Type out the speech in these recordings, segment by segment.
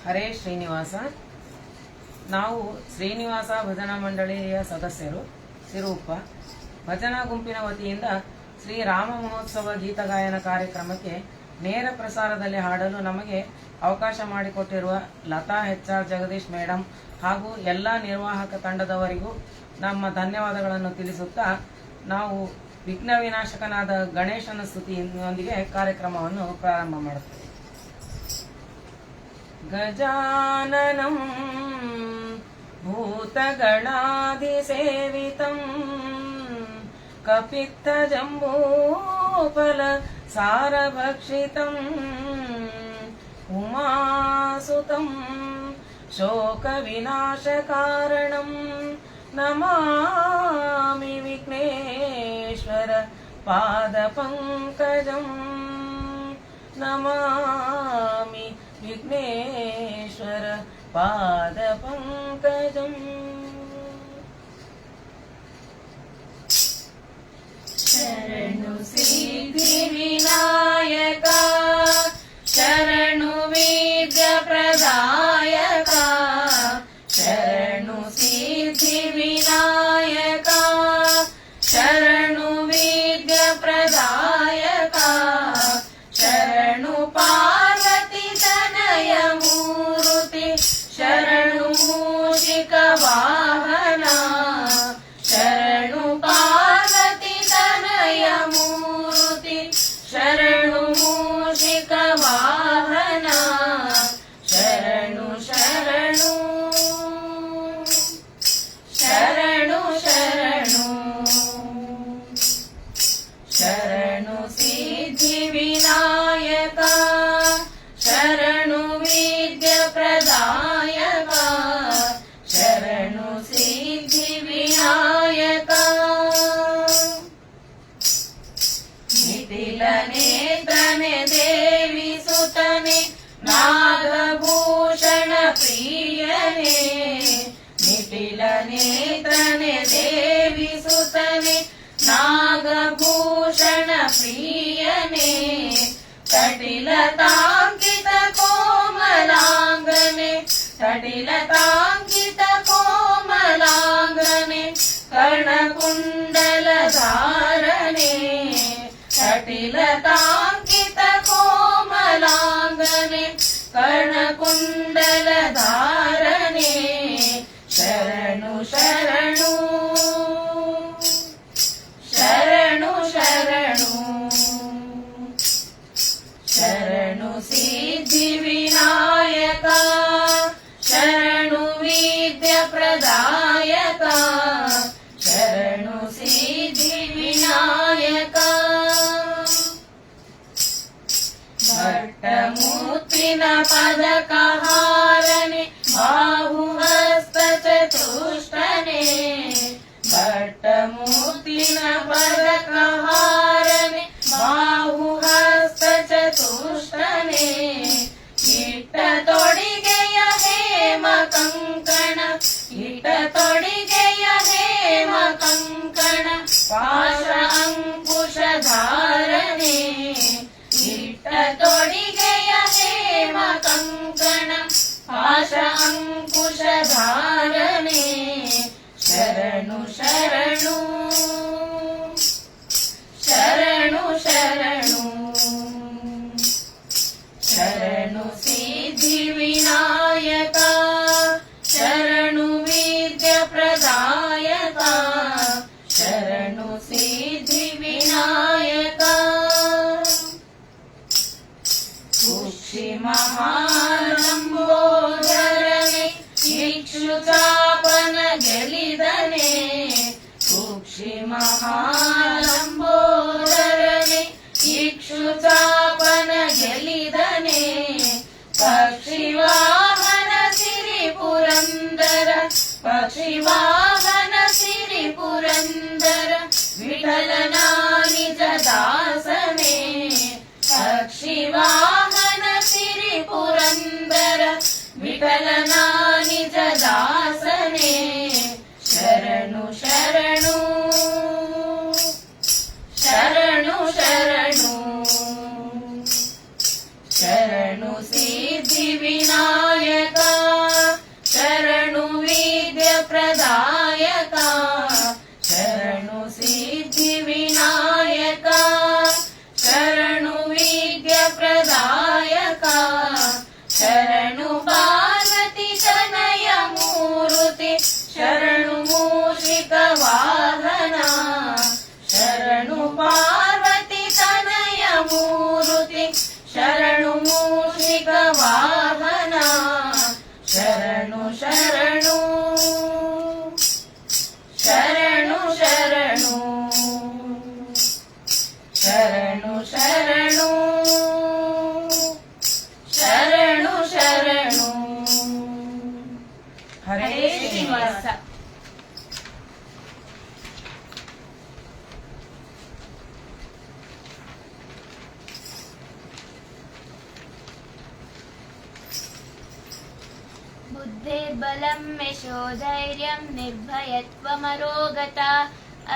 ಹರೇ ಶ್ರೀನಿವಾಸ. ನಾವು ಶ್ರೀನಿವಾಸ ಭಜನಾ ಮಂಡಳಿಯ ಸದಸ್ಯರು ಸಿರೂಪ. ಭಜನಾ ಗುಂಪಿನ ವತಿಯಿಂದ ಶ್ರೀರಾಮ ಮಹೋತ್ಸವ ಗೀತಗಾಯನ ಕಾರ್ಯಕ್ರಮಕ್ಕೆ ನೇರ ಪ್ರಸಾರದಲ್ಲಿ ಹಾಡಲು ನಮಗೆ ಅವಕಾಶ ಮಾಡಿಕೊಟ್ಟಿರುವ ಲತಾ HR ಜಗದೀಶ್ ಮೇಡಮ್ ಹಾಗೂ ಎಲ್ಲ ನಿರ್ವಾಹಕ ತಂಡದವರಿಗೂ ನಮ್ಮ ಧನ್ಯವಾದಗಳನ್ನು ತಿಳಿಸುತ್ತಾ ನಾವು ವಿಘ್ನ ವಿನಾಶಕನಾದ ಗಣೇಶನ ಸ್ತುತಿಯೊಂದಿಗೆ ಕಾರ್ಯಕ್ರಮವನ್ನು ಪ್ರಾರಂಭ ಮಾಡುತ್ತೇವೆ. ಗಜಾನನಂ ಭೂತಗಣಾಧಿಸೇವಿತಂ ಕಪಿತ್ತ ಜಂಬೂಫಲ ಸಾರಭಕ್ಷಿತಂ ಉಮಾಸುತಂ ಶೋಕ ವಿನಾಶ ಕಾರಣಂ ನಮಾಮಿ ವಿಘ್ನೇಶ್ವರ ಪಾದ ಪಂಕಜಂ ನಮಾಮಿ ವಿಘ್ನೇಶ್ವರ ಪಾದ ಪಂಕಜಂ. ಶರಣು ಸಿದ್ಧಿ ವಿನಾಯಕ ಶರಣು ವಿದ್ಯ ಪ್ರದಾಯಕ ಶರಣು ಸಿದ್ಧಿ ವಿನಾಯಕ ಶರಣು ವಿದ್ಯ ಪ್ರದಾಯಕ ಶರಣು ಪಾರ್ವತಿ ತನಯ ಮೂರುತಿ ಶರಣು ಮೂಷಿಕ ವಾಹನ ಶರಣು ಪಾರ್ವತಿ ತನಯ ಮೂರುತಿ ಶರಣು ಮೂಷಿಕ ವಾಹನ ಶರಣು ಶರಣು ಶರಣು ಶರಣು ಶರಣು ಸಿದ್ಧಿ ವಿನಾಯಕ ಶರಣು ವಿದ್ಯ ಪ್ರದಾಯಕ ಶರಣು ಸಿದ್ಧಿ ವಿನಾಯಕ ನಿಟಿಲ ನೇತ್ರನೆ ದೇವಿ ಸುತನೆ ನಾಗಭೂಷಣ ಪ್ರಿಯನೇ ನಿಟಿಲ ನೇತ್ರನೆ ದೇವಿ ಸುತನೆ ನಾಗಭೂಷಣ ಪ್ರಿಯನೇ ತಟಿಲತಾಂಕಿತ ಕೋಮಲಾಂಗನೆ ತಟಿಲತಾಂಕಿತ ಕೋಮಲಾಂಗನೆ ಕರ್ಣಕುಂಡಲ ಧಾರಣೆ ತಟಿಲತಾಂಕಿತ ಕೋಮಲಾಂಗನೆ ಕರ್ಣಕುಂಡಲ ಧಾರಣೆ ಶರಣು ಶರಣು ಶರಣು ಶರಣು ಶರಣು ಸಿದ್ಧಿ ವಿನಾಯಕ ಶರಣು ವಿದ್ಯ ಪ್ರದಾಯಕ ಶರಣು ಸಿದ್ಧಿ ವಿನಾಯಕ ಭಟ್ಟಮೂರ್ತಿನ ಪದಕ ಹಾರನೆ ಬಾಹುಹಸ್ತ ಚತುಷ್ಟನೆ ಭಟ್ಟಮೂರ್ತಿನ ಪದಕ ಹಾರನೆ ಬಾಹುಹಸ್ತ ಚತುಷ್ಟನೆ ಇಟ್ಟ ತೊಡಿಗೆಯ ಹೇಮ ಕಂಕಣ ಇಟ್ಟ ತೊಡಿಗೆಯ ಹೇಮ ಕಂಕಣ ಪಾಶ ಅಂಕುಶ ಧಾರಣೆ ಇಟ್ಟ ತೊಡಿಗೆಯ ಹೇಮ ಕಂಕಣ ಪಾಶ ಅಂಕುಶ ಧಾರಣೆ ಶರಣು ಶರಣು ಶರಣು ಶರಣು ಶರಣು ಸಿದ್ಧಿ ವಿನಾಯಕ ಶರಣು ವಿದ್ಯ ಪ್ರದಾಯಕ ಶರಣು ಸಿದ್ಧಿ ವಿನಾಯಕ ಕುಕ್ಷಿ ಮಹಾಲಂಬೋದರನೆ ಇಕ್ಷುಚಾಪನ ಗೆಲಿದನೆ ಕುಕ್ಷಿ ಮಹಾಲಂಬೋದರನೆ ಇಕ್ಷುಚಾಪನ ಗೆಲಿದನೆ ಪಕ್ಷಿವಾಹನ ಸಿರಿ ಪುರಂದರ ಪಕ್ಷಿವಾಹನ ಸಿರಿ ಪುರಂದರ ವಿಠಲನ ನಿಜ ದಾಸನೆ ಪಕ್ಷಿವಾಹನ ಸಿರಿ ಪುರಂದರ ವಿಠಲನ ನಿಜ ದಾಸನೆ ಶರಣು ಶರಣು ಶರಣು ಶರಣು ಶರಣು ಸಿದ್ಧಿ ವಿನಾಯಕ सिद्धि विनायक शरणु विद्य प्रदायक शरणु पार्वती तनय मूर्ति शरणु मूषिक वाहन शरणु पार्वती तनय मूर्ति शरणु मूषिक वाहन शरणु शरणु शरणु शरणु शरणु शरणु शरणु शरणु हरे श्रीनिवास बुद्धिर्बलं यशोधैर्यं निर्भयत्वमरोगता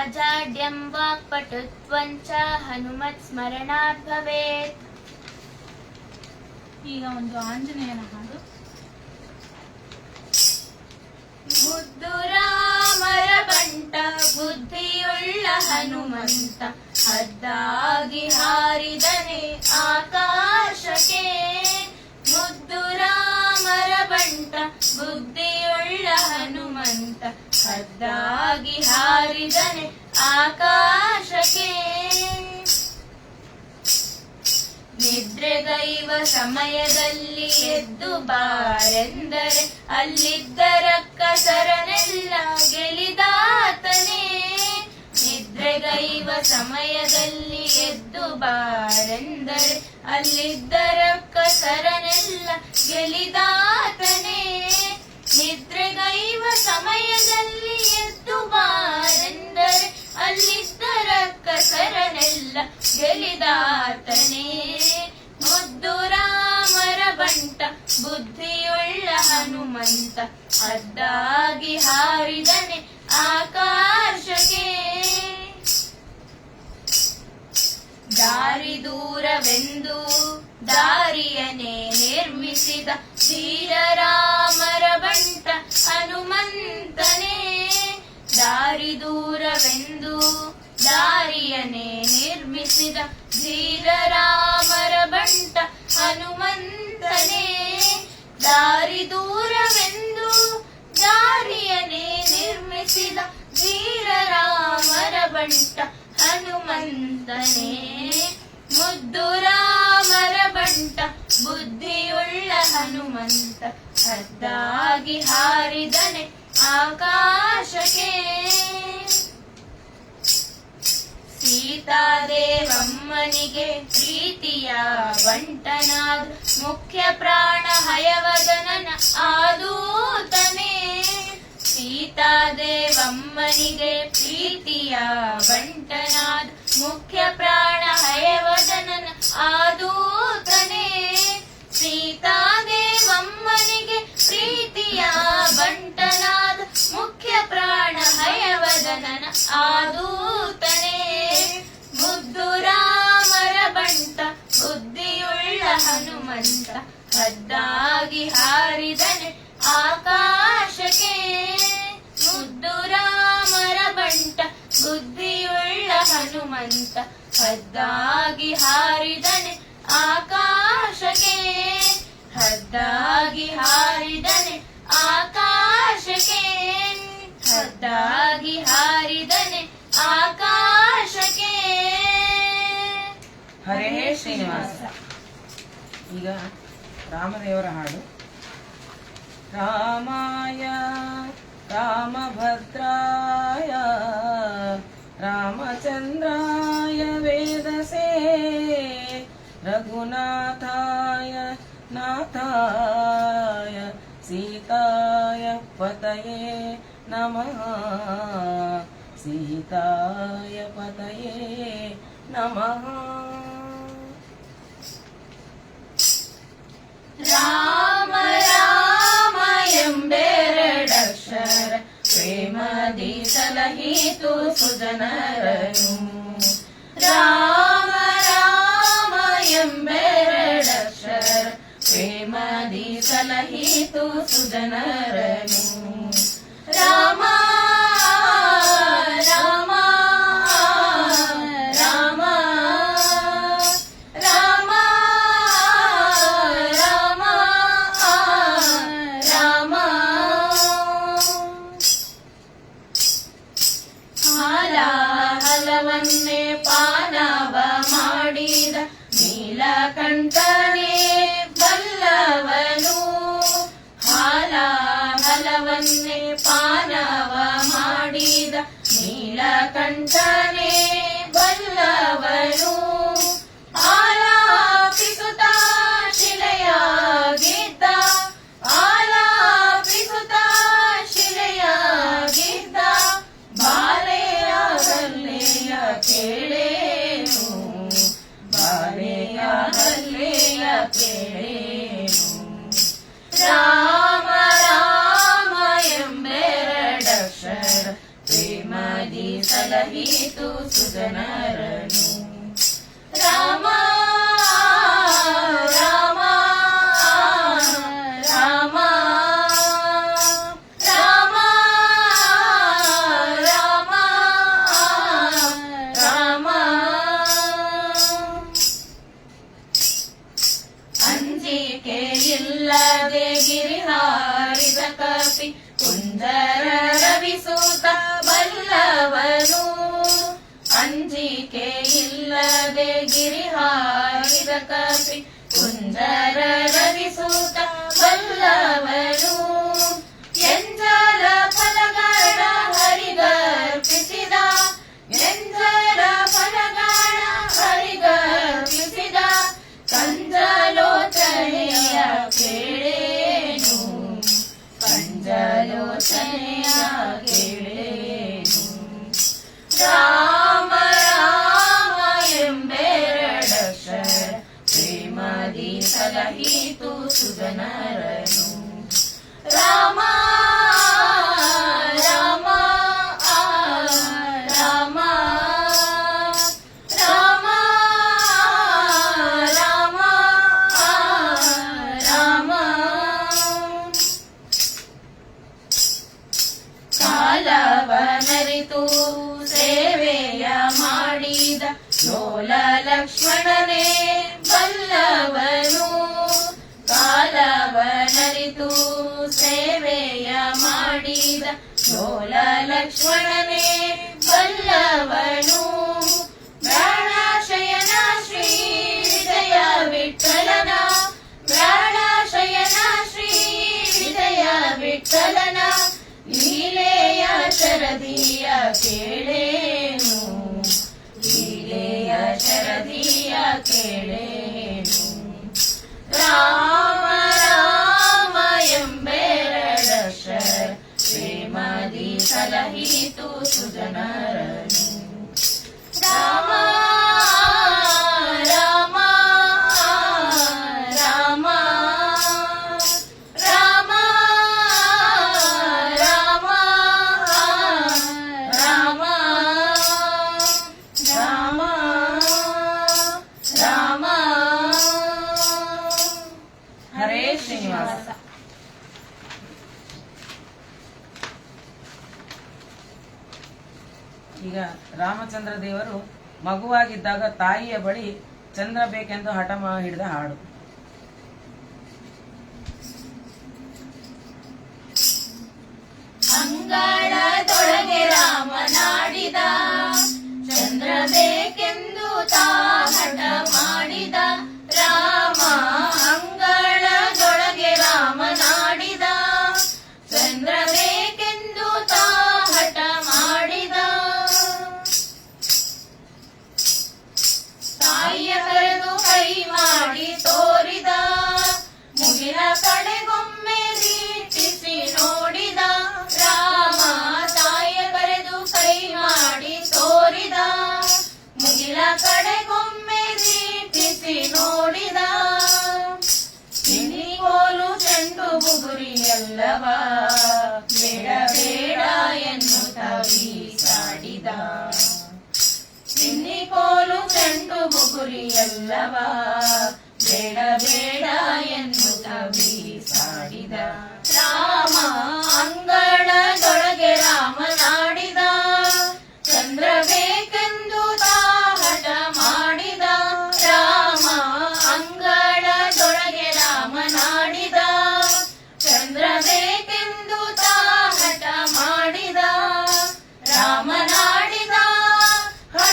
अजाड्यं वाक्पटुत्वं च हनुमत्स्मरणात् भवेत्। ಈಗ ಒಂದು ಆಂಜನೇಯನ ಹಾಡು. ಮುದ್ದು ರಾಮರ ಬಂಟ ಬುದ್ಧಿಯುಳ್ಳ ಹನುಮಂತ ಹದ್ದಾಗಿ ಹಾರಿದನೆ ಆಕಾಶಕ್ಕೆ ಮುದ್ದು ರಾಮರ ಬಂಟ ಬುದ್ಧಿಯುಳ್ಳ ಹನುಮಂತ ಹದ್ದಾಗಿ ಹಾರಿದನೆ ಆಕಾಶಕ್ಕೆ ನಿದ್ರೆಗೈವ ಸಮಯದಲ್ಲಿ ಎದ್ದು ಬಾರೆಂದರೆ ಅಲ್ಲಿದ್ದರ ಕಸರನೆಲ್ಲ ಗೆಲಿದಾತನೇ ನಿದ್ರೆಗೈವ ಸಮಯದಲ್ಲಿ ಎದ್ದು ಬಾರೆಂದರೆ ಅಲ್ಲಿದ್ದರ ಕಸರನೆಲ್ಲ ಗೆಲಿದಾತನೇ ನಿದ್ರೆಗೈವ ಸಮಯದಲ್ಲಿ ಎದ್ದು ಬಾರೆಂದರೆ ಅಲ್ಲಿದ್ದರ ಕಸರನೆಲ್ಲ ಗೆಲಿದಾತನೇ ಮುದ್ದು ರಾಮರ ಬಂಟ ಬುದ್ಧಿಯುಳ್ಳ ಹನುಮಂತ ಅದ್ದಾಗಿ ಹಾರಿದನೆ ಆಕಾಶಕ್ಕೆ ದಾರಿ ದೂರವೆಂದು ದಾರಿಯನ್ನೇ ನಿರ್ಮಿಸಿದ ಶ್ರೀರಾಮರ ಬಂಟ ಹನುಮಂತನೇ ದಾರಿ ದೂರವೆಂದು ದಾರಿಯನ್ನೇ ನಿರ್ಮಿಸಿದ ಶ್ರೀರಾಮರ ಬಂಟ ಹನುಮಂತನೇ ದಾರಿ ದೂರವೆಂದು ದಾರಿಯನ್ನೇ ನಿರ್ಮಿಸಿದ ಶ್ರೀರಾಮರ ಬಂಟ ಹನುಮಂತನೇ ಮುದ್ದು ರಾಮರ ಬಂಟ ಬುದ್ಧಿಯುಳ್ಳ ಹನುಮಂತ ಹದ್ದಾಗಿ ಹಾರಿದನೆ ಆಕಾಶಕ್ಕೆ ಸೀತಾದೇವಮ್ಮನಿಗೆ ಪ್ರೀತಿಯ ಬಂಟನಾದ ಮುಖ್ಯ ಪ್ರಾಣ ಹಯವದನನ ಆದೂತನೇ ಸೀತಾದೇವಮ್ಮನಿಗೆ ಪ್ರೀತಿಯ ಬಂಟನಾದ ಮುಖ್ಯ ಪ್ರಾಣ ಹಯವದನನ ಆದೂತನೇ ಸೀತಾದೇವಮ್ಮನಿಗೆ ಪ್ರೀತಿಯ ಬಂಟನಾದ ಮುಖ್ಯ ಪ್ರಾಣ ಹಯವದನನ ಆದೂತನೇ ಮುದ್ದು ರಾಮರ ಬಂಟ ಬುದ್ಧಿಯುಳ್ಳ ಹನುಮಂತ ಹದ್ದಾಗಿ ಹಾರಿದನೆ ಆಕಾಶಕ್ಕೆ ಮುದ್ದು ರಾಮರ ಬಂಟ ಬುದ್ಧಿಯುಳ್ಳ ಹನುಮಂತ ಹದ್ದಾಗಿ ಹಾರಿದನೆ ಆಕಾಶಕ್ಕೆ ಹದ್ದಾಗಿ ಹಾರಿದನೆ ಆಕಾಶಕ್ಕೆ ಹದ್ದಾಗಿ ಹಾರಿದನೆ ಆಕಾಶಕ್ಕೆ ಹರೇ ಶ್ರೀನಿವಾಸ. ಈಗ ರಾಮದೇವರ ಹಾಡು. ರಾಮಾಯ ರಾಮಭದ್ರಾಯ ರಾಮಚಂದ್ರಾಯ ವೇದಸೇ ರಘುನಾಥಾಯ ನಾಥಾಯ ಸೀತಾಯ ಪತಯೇ ನಮಃ ಸೀತಾಯ ಪತಯೇ ನಮಃ. ರಾಮ ರಾಮ ಎಂಬೆರಡಕ್ಷರ ಪ್ರೇಮದಿ ಸಲಹಿತು ಸುಜನರನು ರಾಮ ರಾಮ ಎಂಬೆರಡಕ್ಷರ ಪ್ರೇಮದಿ ಸಲಹಿತು ಸುಜನರನು ರಾಮ ರಾಮ ರಸವನ್ನೇ ಪಾನವ ಮಾಡಿದ ನೀಲಕಂಠನೇ ಬಲ್ಲವನು. ಹಲವನ್ನೇ ಪಾನವ ಮಾಡಿದ ನೀಲಕಂಠನೇ ಬಲ್ಲವನು. ಆಲಾಪಿಸುತ್ತ ಶಿಲೆಯಾಗಿದ್ದ ಆಲಾಪಿಸುತ್ತ ಶಿಲೆಯಾಗಿದ್ದ ಬಾಲೆಯ ಗಲ್ಲೆಯ ಕೇಳೇನು ಬಾಲೆಯ ಗಲ್ಲೆಯ ಕೇಳೇನು. ರಾಮ ರಾಮ ಎಂಬೆರಡಕ್ಷರ ಪ್ರೇಮದಿ ಸಲಹಿತು ಸುಜನರನು. ರಾಮ ರಾಮ ರಾಮ ರಾಮ ರಾಮ ರಾಮ. ಅಂಜಿಕೆ ಇಲ್ಲದೆ ಗಿರಿಹಾರಿದ ಕಪಿ ಕುಂಜರ ರವಿಸೂತ ಬಲ್ಲವನು. ಅಂಜಿಕೆ ಇಲ್ಲದೆ ಗಿರಿಹಾರಿದ ಕಪಿ ಕುಂಜರ ರವಿಸೂತ ಬಲ್ಲವನು. ಎಂಜಲ ಫಲಗಳ ಹರಿಗರ್ಪಿಸಿದ ಎಂಜಲ ಫಲಗಳ ಹರಿಗರ್ಪಿಸಿದ ಕಂಜಲೋಚನೆಯ ಕೇಳೇನು ಕಂಜಲೋಚನೆಯ ಕೇಳೇನು. ರಾಮ ರಾಮ ಎಂಬೆರಡಕ್ಷರ ಪ್ರೇಮದಿ ಸಲಹಿತು ಸುಜನರನು. ರಾಮ ರಾಮ ರಾಮ ರಾಮ ರಾಮ ರಾಮ. ಕಾಲವನರಿತು ಸೇವೆಯ ಮಾಡಿದ ಲೋಲ ಲಕ್ಷ್ಮಣನೇ ಬಲ್ಲವನು. ಕಾಲವನರಿತು ಸೇವೆಯ ಮಾಡಿದ ಲೋಲ ಲಕ್ಷ್ಮಣನೇ ಬಲ್ಲವನು. ಪ್ರಾಣಶಯನ ಶ್ರೀ ವಿಜಯ ವಿಠಲನ ಪ್ರಾಣಶಯನ ಶ್ರೀ ವಿಜಯ ವಿಠಲನ ಲೀಲೆಯ ಶರದಿಯ ಕೇಳೇನು ಲೀಲೆಯ ಶರದಿಯ ಕೇಳೇನು. ರಾಮ ರಾಮ ಎಂಬೆರಡಕ್ಷರ ಪ್ರೇಮದಿ ಸಲಹಿತು ಸುಜನರನು. ರಾಮ ರಾಮ ರಾಮ ರಾಮ ರಾಮ ರಾಮ ರಾಮ ರಾಮ. ಹರೇ ಶ್ರೀನಿವಾಸ. ಈಗ ರಾಮಚಂದ್ರ ದೇವರು ಮಗುವಾಗಿದ್ದಾಗ ತಾಯಿಯ ಬಳಿ ಚಂದ್ರ ಬೇಕೆಂದು ಹಠ ಹಿಡಿದ ಹಾಡು. ಅಂಗಳದೊಳಗೆ ರಾಮನಾಡಿದ ಚಂದ್ರ ಬೇಕೆಂದು ತಾ ಹಠ ಮಾಡಿದ. ರಾಮ ಅಂಗಳದೊಳಗೆ ರಾಮನಾಡಿದ ಚಂದ್ರ ಬೇಕೆಂದು ತಾ ಹಠ ಮಾಡಿದ. ತಾಯಿಯ ಕರೆದು ಕೈ ಮಾಡಿ ತೋರಿದ ಮುಗಿಲ ಕಡೆಗೊಮ್ಮೆ ದೀಟಿಸಿ ನೋಡಿದ. ರಾಮ ತಾಯಿಯ ಕರೆದು ಕೈ ಮಾಡಿ ತೋರಿದ ಮುಗಿಲ ಕಡೆಗೊಮ್ಮೆ ದೀಟಿಸಿ ನೋಡಿದ. ಕೋಲು ಚೆಂಡು ಬುಗುರಿ ಎಲ್ಲವ ಬೇಡ ಬೇಡ ಎನ್ನುತ್ತ ಬೀಸಾಡಿದ. ಕೋಲು ಚೆಂಡು ಬುಗುರಿ ಎಲ್ಲವ ಬೇಡ ಬೇಡ ಎನ್ನುತ್ತ ಬೀಸಾಡಿದ. ರಾಮ ಅಂಗಳದೊಳಗೆ ರಾಮನಾಡಿದ ಚಂದ್ರ ಬೇಕೆಂದು ತಾ ಹಠ ಮಾಡಿದ. ರಾಮ ಅಂಗಳದೊಳಗೆ ರಾಮನಾಡಿದ ಚಂದ್ರ ಬೇಕೆಂದು ತಾ ಹಠ ಮಾಡಿದ. ರಾಮನಾಡಿದ ಹಠ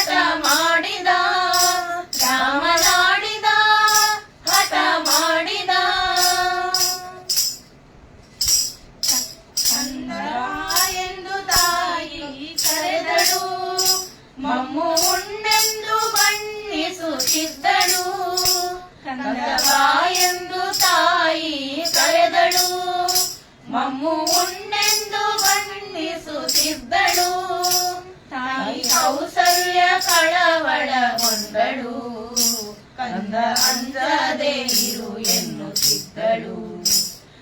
ಎನ್ನುತ್ತಿದ್ದಳು. ಕಂದವ ಎಂದು ತಾಯಿ ಕರೆದಳು, ಮಮ್ಮು ಉಣ್ಣೆಂದು ಬಣ್ಣಿಸುತ್ತಿದ್ದಳು. ತಾಯಿ ಕೌಸಲ್ಯ ಕಳವಳಗೊಂಡಳು, ಕಂದ ಅಂಜದೆ ಇರು ಎನ್ನುತ್ತಿದ್ದಳು.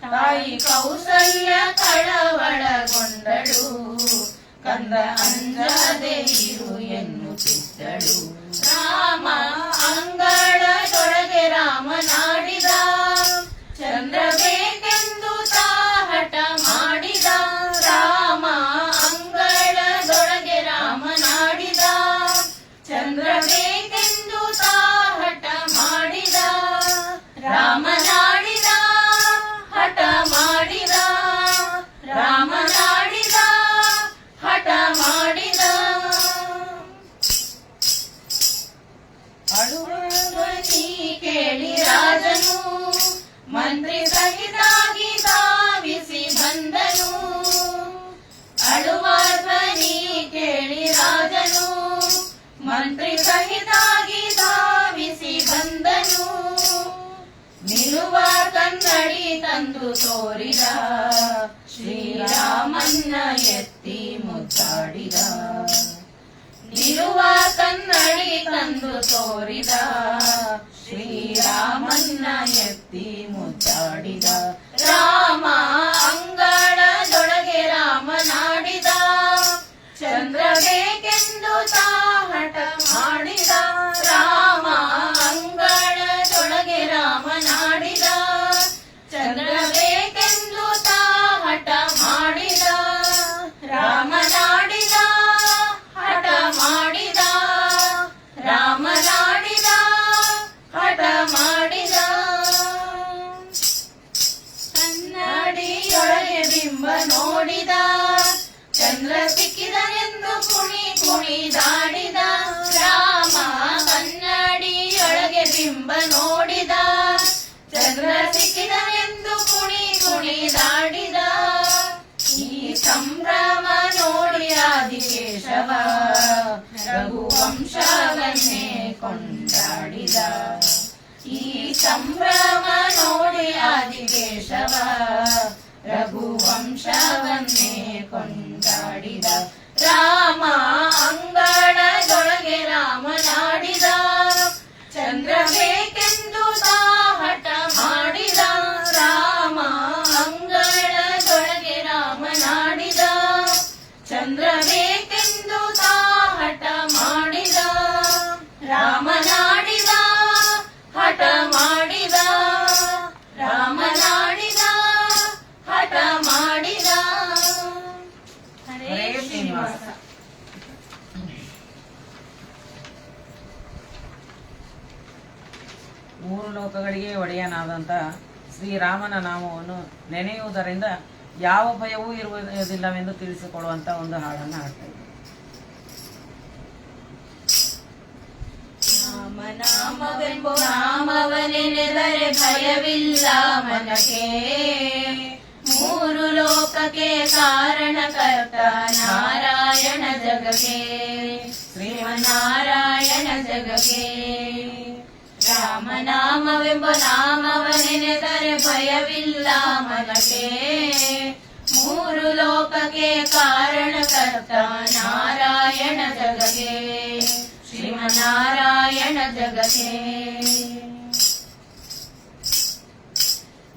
ತಾಯಿ ಕೌಸಲ್ಯ ಕಳವಳಗೊಂಡಳು, ಕಂದ ಅಂಜದೆ ಇರು ಎನ್ನುತ್ತಿದ್ದಳು. ರಾಮ ಅಂಗಳದೊಳಗೆ ರಾಮನಾಡಿದ, ಚಂದ್ರ ಬೇಕೆಂದು ತಾ ಹಠ ಮಾಡಿದ. ರಾಮ ಅಂಗಳದೊಳಗೆ ರಾಮನಾಡಿದ, ಚಂದ್ರ ಬೇಕೆಂದು ತಾ ಹಠ ಮಾಡಿದ. ರಾಮನಾಡಿದ ಹಠ ಮಾಡಿದ, ರಾಮನಾಡಿದ ಹಠ ಮಾಡಿದ. ಅಳುವ ಧ್ವನಿ ಕೇಳಿ ರಾಜನು, ಮಂತ್ರಿ ಸಹಿತಾಗಿ ಧಾವಿಸಿ ಬಂದನು. ಅಳುವ ಧ್ವನಿ ಕೇಳಿ ರಾಜನು, ಮಂತ್ರಿ ಸಹಿತಾಗಿ ಧಾವಿಸಿ ಬಂದನು. ನಿಲ್ಲುವ ಕನ್ನಡಿ ತಂದು ತೋರಿದ, ಶ್ರೀರಾಮನ್ನ ಎತ್ತಿ ಮುದ್ದಾಡಿದ. ನಿಲ್ಲುವ ಕನ್ನಡಿ ತಂದು ತೋರಿದ, ಶ್ರೀರಾಮನ್ನ ಎತ್ತಿ ಮುದ್ದಾಡಿದ. ರಾಮ ಅಂಗಳದೊಳಗೆ ರಾಮನಾಡಿದ, ಚಂದ್ರ ಬೇಕೆಂದು ತಾ ಹಠ ಮಾಡಿದ. ರಾಮ ಅಂಗಳದೊಳಗೆ ರಾಮನಾಡಿದ, ಚಂದ್ರ ಬೇಕೆಂದು ತಾ ಹಠ ಮಾಡಿದ. ರಾಮನಾಡಿದ ಹಠ ಮಾಡಿದ, ರಾಮನಾಡಿದ ಹಠ ಮಾಡಿದ. ಕನ್ನಡಿಯೊಳಗೆ ಬಿಂಬ ನೋಡಿದ, ಚಂದ್ರ ಸಿಕ್ಕಿದನೆಂದು ಕುಣಿದಾಡಿದ. ರಾಮ ಕನ್ನಡಿಯೊಳಗೆ ಬಿಂಬ ನೋಡಿದ, ಚಂದ್ರ ಸಿಕ್ಕಿದನೆಂದು ಕುಣಿದಾಡಿದ. ಈ ಸಂಭ್ರಮ ನೋಡಿ ಆದಿಕೇಶವ, ರಘುವಂಶವನ್ನೇ ಕೊಂಡಾಡಿದ. ಈ ಸಂಭ್ರಮ ನೋಡಿ ಆದಿಕೇಶವ, ರಘುವಂಶವನ್ನೇ ಕೊಂಡಾಡಿದ. ರಾಮ ಅಂಗಳದೊಳಗೆ ರಾಮನಾಡಿದ, ಚಂದ್ರ ಬೇಕೆಂದು ತಾ ಹಠ ಮಾಡಿದ. ರಾಮ ಅಂಗಳದೊಳಗೆ ರಾಮನಾಡಿದ, ಚಂದ್ರ ಬೇಕೆಂದು ತಾ ಹಠ ಮಾಡಿದ. ರಾಮನಾಡಿದ ಹಠ ಮಾಡಿದ, ರಾಮನಾಡಿದ ಹಠ ಮಾಡಿದ. ಹರೇ ಶ್ರೀನಿವಾಸ. ಮೂರು ಲೋಕಗಳಿಗೆ ಒಡೆಯನಾದಂಥ ಶ್ರೀರಾಮನ ನಾಮವನ್ನು ನೆನೆಯುವುದರಿಂದ ಯಾವ ಭಯವೂ ಇರುವುದಿಲ್ಲವೆಂದು ತಿಳಿಸಿಕೊಡುವಂತ ಒಂದು ಹಾಡನ್ನು ಹಾಡ್ತಾ ಇದ್ದೀವಿ. ರಾಮನಾಮವೆಂಬ ನಾಮವನೆನೆದರೆ ಭಯವಿಲ್ಲ ಮನಕ್ಕೆ, ಮೂರು ಲೋಕಕ್ಕೆ ಕಾರಣಕರ್ತ ನಾರಾಯಣ ಜಗಕ್ಕೆ, ಶ್ರೀಮನ್ನಾರಾಯಣ ಜಗಕ್ಕೆ. ರಾಮನಾಮವೆಂಬ ನಾಮವನೆನೆದರೆ ಭಯವಿಲ್ಲ ಮನಕ್ಕೆ, ಮೂರು ಲೋಕಕ್ಕೆ ಕಾರಣಕರ್ತ ನಾರಾಯಣ ಜಗಕ್ಕೆ, ಶ್ರೀಮನ್ನಾರಾಯಣ ಜಗಕ್ಕೆ.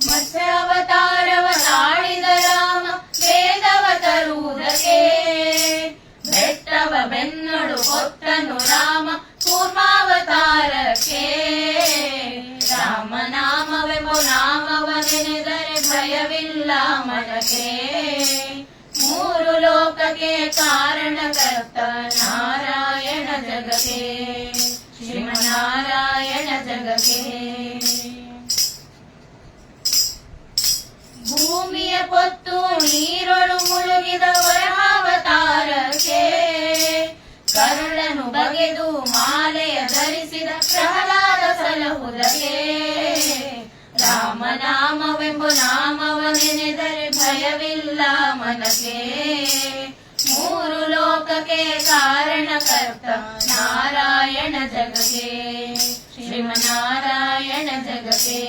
ಮತ್ಸ್ಯಾವತಾರವ ತಾಳಿದ ರಾಮ ವೇದವ ತರುವುದಕ್ಕೆ, ಬೆಟ್ಟವ ಬೆನ್ನಡು ಕೊಟ್ಟನು ರಾಮ ಕೂರ್ಮಾವತಾರಕ್ಕೆ. ರಾಮನಾಮವೆಂಬ ನಾಮವನೆನೆದರೆ ಭಯವಿಲ್ಲ ಮನಕ್ಕೆ, ಮೂರು ಲೋಕಕ್ಕೆ ಕಾರಣಕರ್ತ ನಾರಾಯಣ ಜಗಕ್ಕೆ, ಶ್ರೀಮನ್ನಾರಾಯಣ ಜಗಕ್ಕೆ. ಭೂಮಿಯ ಪೊತ್ತು ನೀರೊಳು ಮುಳುಗಿದ ವರಾವತಾರಕ್ಕೆ, ಕರುಳನು ಬಗೆದು ಮಾಲೆಯ ಧರಿಸಿದ ಪ್ರಹ್ಲಾದ ಸಲಹುದಕ್ಕೆ. ರಾಮನಾಮವೆಂಬ ನಾಮವನೆನೆದರೆ ಭಯವಿಲ್ಲ ಮನಕ್ಕೆ, ಮೂರು ಲೋಕಕ್ಕೆ ಕಾರಣಕರ್ತ ನಾರಾಯಣ ಜಗಕ್ಕೆ, ಶ್ರೀಮನ್ನಾರಾಯಣ ಜಗಕ್ಕೆ.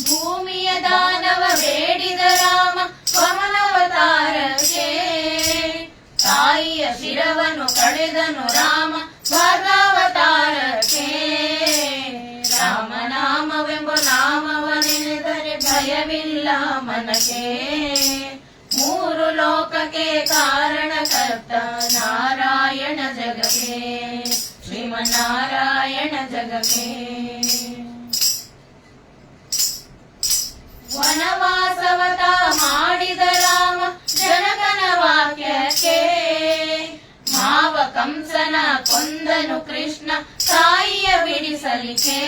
ಭೂಮಿಯ ದಾನವ ಬೇಡಿದ ರಾಮ ವಾಮನಾವತಾರಕ್ಕೆ, ತಾಯಿಯ ಶಿರವನ್ನು ಕಳೆದನು ರಾಮ ಭಾರ್ಗಾವತಾರಕ್ಕೆ. ರಾಮನಾಮವೆಂಬ ನಾಮವ ನೆನೆದರೆ ಭಯವಿಲ್ಲ ಮನಕ್ಕೆ, ಮೂರು ಲೋಕಕ್ಕೆ ಕಾರಣಕರ್ತ ನಾರಾಯಣ ಜಗಕ್ಕೆ, ಶ್ರೀಮನ್ನಾರಾಯಣ ಜಗಕ್ಕೆ. ವನವಾಸವತ ಮಾಡಿದ ರಾಮ ಜನಕನ ವಾಕ್ಯಕ್ಕೆ, ಮಾವ ಕಂಸನ ಕೊಂದನು ಕೃಷ್ಣ ತಾಯಿಯ ಬಿಡಿಸಲಿಕ್ಕೆ.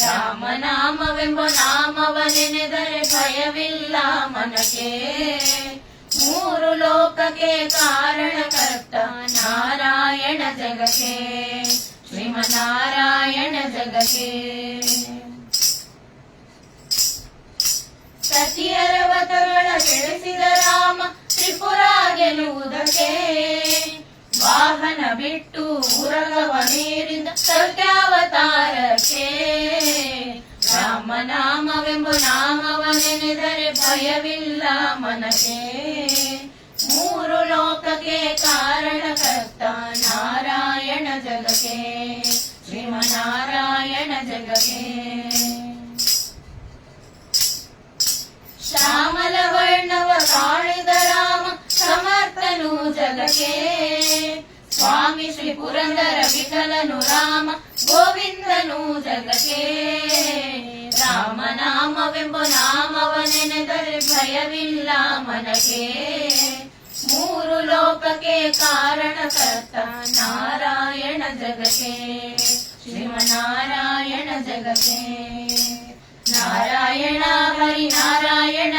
ರಾಮನಾಮವೆಂಬ ನಾಮವ ನೆನೆದರೆ ಭಯವಿಲ್ಲ ಮನಕ್ಕೆ, ಮೂರು ಲೋಕಕ್ಕೆ ಕಾರಣಕರ್ತ ನಾರಾಯಣ ಜಗಕ್ಕೆ, ಶ್ರೀಮನ್ನಾರಾಯಣ ಜಗಕ್ಕೆ. ಸತಿಯರ ವ್ರತಗಳ ಕೆಳಿಸಿದ ರಾಮ ತ್ರಿಪುರ ಗೆಲ್ಲುವುದಕ್ಕೆ, ವಾಹನ ಬಿಟ್ಟು ಉರಗವ ಮೀರಿದ ಸತ್ಯಾವತಾರಕ್ಕೆ. ರಾಮನಾಮವೆಂಬ ನಾಮವ ನೆನೆದರೆ ಭಯವಿಲ್ಲ ಮನಕ್ಕೆ, ಮೂರು ಲೋಕಕ್ಕೆ ಕಾರಣಕರ್ತ ನಾರಾಯಣ ಜಗಕ್ಕೆ, ಶ್ರೀಮನ್ನಾರಾಯಣ ಜಗಕ್ಕೆ. ಶ್ಯಾಮಲ ವರ್ಣವ ಕಾಣಿದ ರಾಮ ಸಮರ್ಥನು ಜಗಕ್ಕೆ, ಸ್ವಾಮಿ ಶ್ರೀ ಪುರಂದರ ವಿಠಲನು ರಾಮ ಗೋವಿಂದನು ಜಗಕ್ಕೆ. ರಾಮನಾಮವೆಂಬ ನಾಮವ ನೆನೆದರೆ ಭಯವಿಲ್ಲ ಮನಕ್ಕೆ, ಮೂರು ಲೋಕಕ್ಕೆ ಕಾರಣಕರ್ತ ನಾರಾಯಣ ಜಗಕ್ಕೆ, ಶ್ರೀಮನ್ನಾರಾಯಣ ಜಗಕ್ಕೆ. ನಾರಾಯಣ ಹರಿ ನಾರಾಯಣ,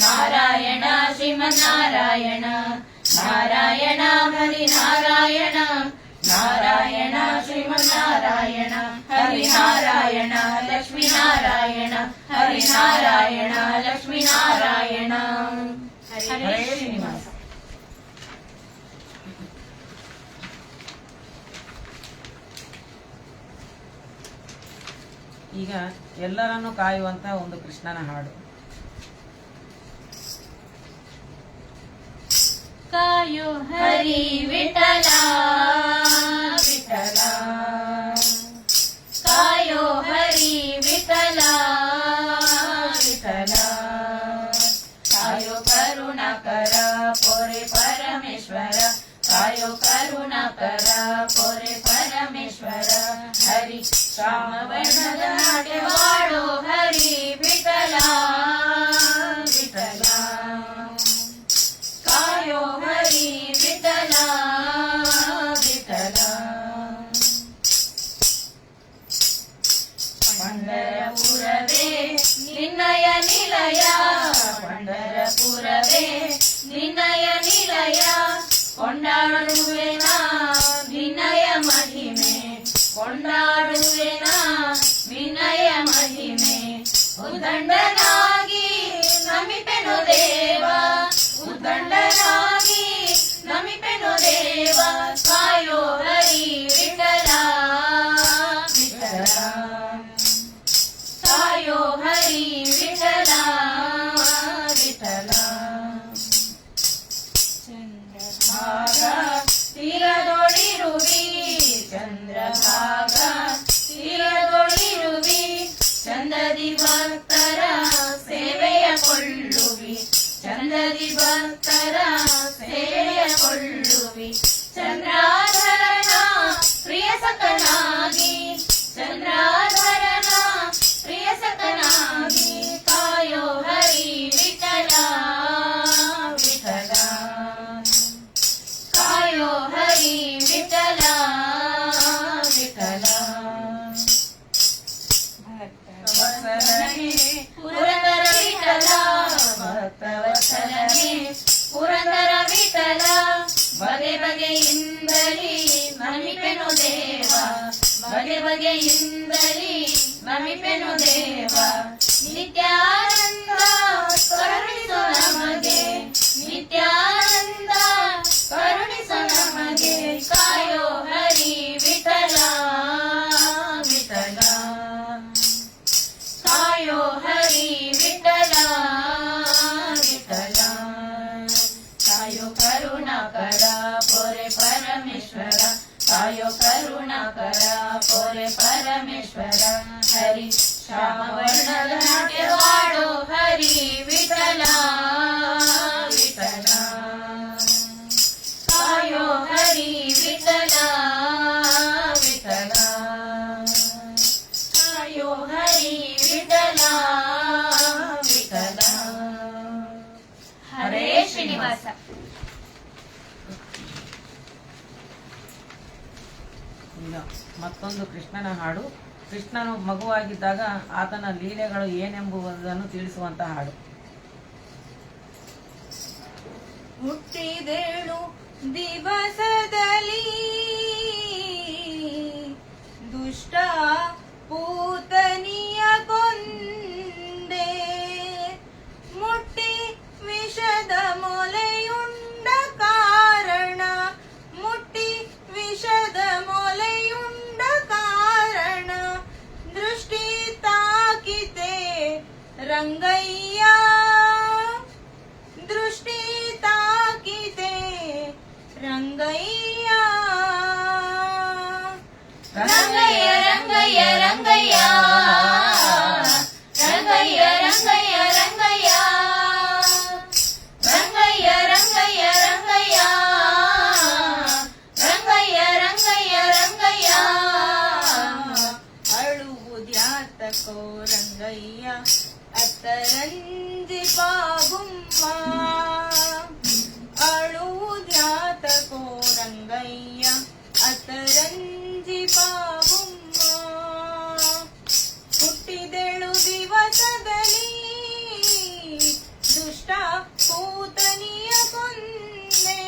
ನಾರಾಯಣ ಶ್ರೀಮನ್ನಾರಾಯಣ, ನಾರಾಯಣ ಹರಿ ನಾರಾಯಣ, ನಾರಾಯಣ ಶ್ರೀಮನ್ನಾರಾಯಣ. ಹರಿ ನಾರಾಯಣ ಲಕ್ಷ್ಮೀ ನಾರಾಯಣ, ಹರಿ ನಾರಾಯಣ ಲಕ್ಷ್ಮೀ ನಾರಾಯಣ. ಹರೇ ಶ್ರೀನಿವಾಸ. ಈಗ ಎಲ್ಲರನ್ನು ಕಾಯುವಂತ ಒಂದು ಕೃಷ್ಣನ ಹಾಡು. ಕಾಯೋ ಹರಿ ವಿಠಲ ವಿಠಲ, ಕಾಯೋ ಹರಿ ವಿಠಲ ವಿಠಲ, ಕಾಯೋ ಕರುಣಾಕರ ಪೊರೆ ಪರಮೇಶ್ವರ, ಕಾಯೋ ಕರುಣಾಕರ ಪೊರೆ ಪರಮೇಶ್ವರ. ಹರಿ ಶ್ಯಾಮ ವರ್ಣದ ನಾಟ್ಯವಾಡೋ ಹರಿ ವಿಠಲ ವಿಠಲ, ಕಾಯೋ ಹರಿ ವಿಠಲ ವಿಠಲ. ಪಂಢರಪುರವೇ ನಿನ್ನಯ ನಿಲಯ, ಪಂಢರಪುರವೇ ನಿನ್ನಯ ನಿಲಯ, ಕೊಂಡಾಡುವೆನ ನಿನ್ನಯ ಮಹಿಮೆ, ಕೊಂಡಾಡುವೆನ ವಿನಯ ಮಹಿಮೆ. ಉದ್ದಂಡನಾಗಿ ನಮಿಪೆನು ದೇವ, ಉದ್ದಂಡನಾಗಿ ನಮಿಪೆನು ದೇವ, ಕಾಯೋ ಹರಿ ವಿಠಲ ವಿಠಲ, ಕಾಯೋ ಹರಿ ವಿಠಲ ವಿಠಲ. ಚಂದ್ರಭಾಗ ತೀರದೊಳಿರುವಿ, ಚಂದ್ರಭಾಗ ತೀರದೊಳಿರುವಿ, ಚಂದದಿ ಭಕ್ತರ ಸೇವೆಯ ಕೊಳ್ಳುವಿ, ಚಂದದಿ ಭಕ್ತರ ಸೇವೆಯ ಕೊಳ್ಳುವಿ. ಚಂದ್ರಾಧರನ ಪ್ರಿಯ ಸಖನಾಗಿ, ಚಂದ್ರಾಧರನ ಪ್ರಿಯ ಸಖನಾಗಿ, ಕಾಯೋ ಹರಿ ವಿಠಲ ವಿಠಲ, ಕಾಯೋ ಹರಿ ವಿಠಲ ವಿಠಲ. ಭಕ್ತವತ್ಸಲನೆ ಪುರಂದರ ವಿಠಲ, ಭಕ್ತವತ್ಸಲನೆ ಪುರಂದರ ವಿಠಲ, ಬಗೆ ಬಗೆಯಿಂದಲೇ ನಮಿಪೆನು ದೇವ, ಬಗೆ ಬಗೆಯಿಂದಲೇ ನಮಿಪೆನು ದೇವ. ನಿತ್ಯಾನಂದ ಕರುಣಿಸು ನಮಗೆ, ನಿತ್ಯಾನಂದ ಕರುಣಿಸು ನಮಗೆ, ಕಾಯೋ ಕಾಯೋ ಕರುಣಾಕರ ಪೊರೆ ಪರಮೇಶ್ವರ ಹರಿ ಶ್ಯಾಮವರ್ಣದ ನಾಟ್ಯವಾಡೋ ಹರಿ ವಿಠಲ ವಿಠಲ ಕಾಯೋ ಹರಿ ವಿಠಲ ವಿಠಲ ಕಾಯೋ ಹರಿ ವಿಠಲ ವಿಠಲ. ಹರೇ ಶ್ರೀನಿವಾಸ. ಈಗ ಮತ್ತೊಂದು ಕೃಷ್ಣನ ಹಾಡು. ಕೃಷ್ಣನು ಮಗುವಾಗಿದ್ದಾಗ ಆತನ ಲೀಲೆಗಳು ಏನೆಂಬುದನ್ನು ತಿಳಿಸುವಂತ ಹಾಡು. ಹುಟ್ಟಿದೇಳು ದಿವಸದಲ್ಲಿ ದುಷ್ಟ ಪೂತನಿಯ ಕೊಂದೆ ಮುಟ್ಟಿ ವಿಷದ ಮೊಲೆಯುಂಡ ಕಾರಣ ಮುಟ್ಟಿ ವಿಷದ ಮೊಲೆಯುಂಡ ಕಾರಣ ದೃಷ್ಟಿ ತಾಕಿತೆ ರಂಗಯ್ಯ ದೃಷ್ಟಿ ತಾಕಿತೆ ರಂಗಯ್ಯ ರಂಗಯ್ಯ ರಂಗಯ್ಯ ರಂಗಯ್ಯ ರಂಗಯ್ಯ ರಂಗಯ್ಯ ರಂಗಯ್ಯ ರಂಗಯ್ಯ ರಂಗಯ್ಯ ರಂಗಯ್ಯ ರಂಗಯ್ಯ ರಂಗಯ್ಯ ರಂಗಯ್ಯ ಅಳುವುದ್ಯಾತಕೋ ರಂಗಯ್ಯ ಅತ್ತರಂಜಿ ಪಾಗುಮ್ಮ ಅಳುವುದ್ಯಾತಕೋ ರಂಗಯ್ಯ ಅತ್ತರಂಜಿ ಪಾಗುಮ್ಮ ಹುಟ್ಟಿದೆಳು ದಿವಸದಲ್ಲಿ ದುಷ್ಟ ಪೂತನಿಯ ಕೊಂದೆ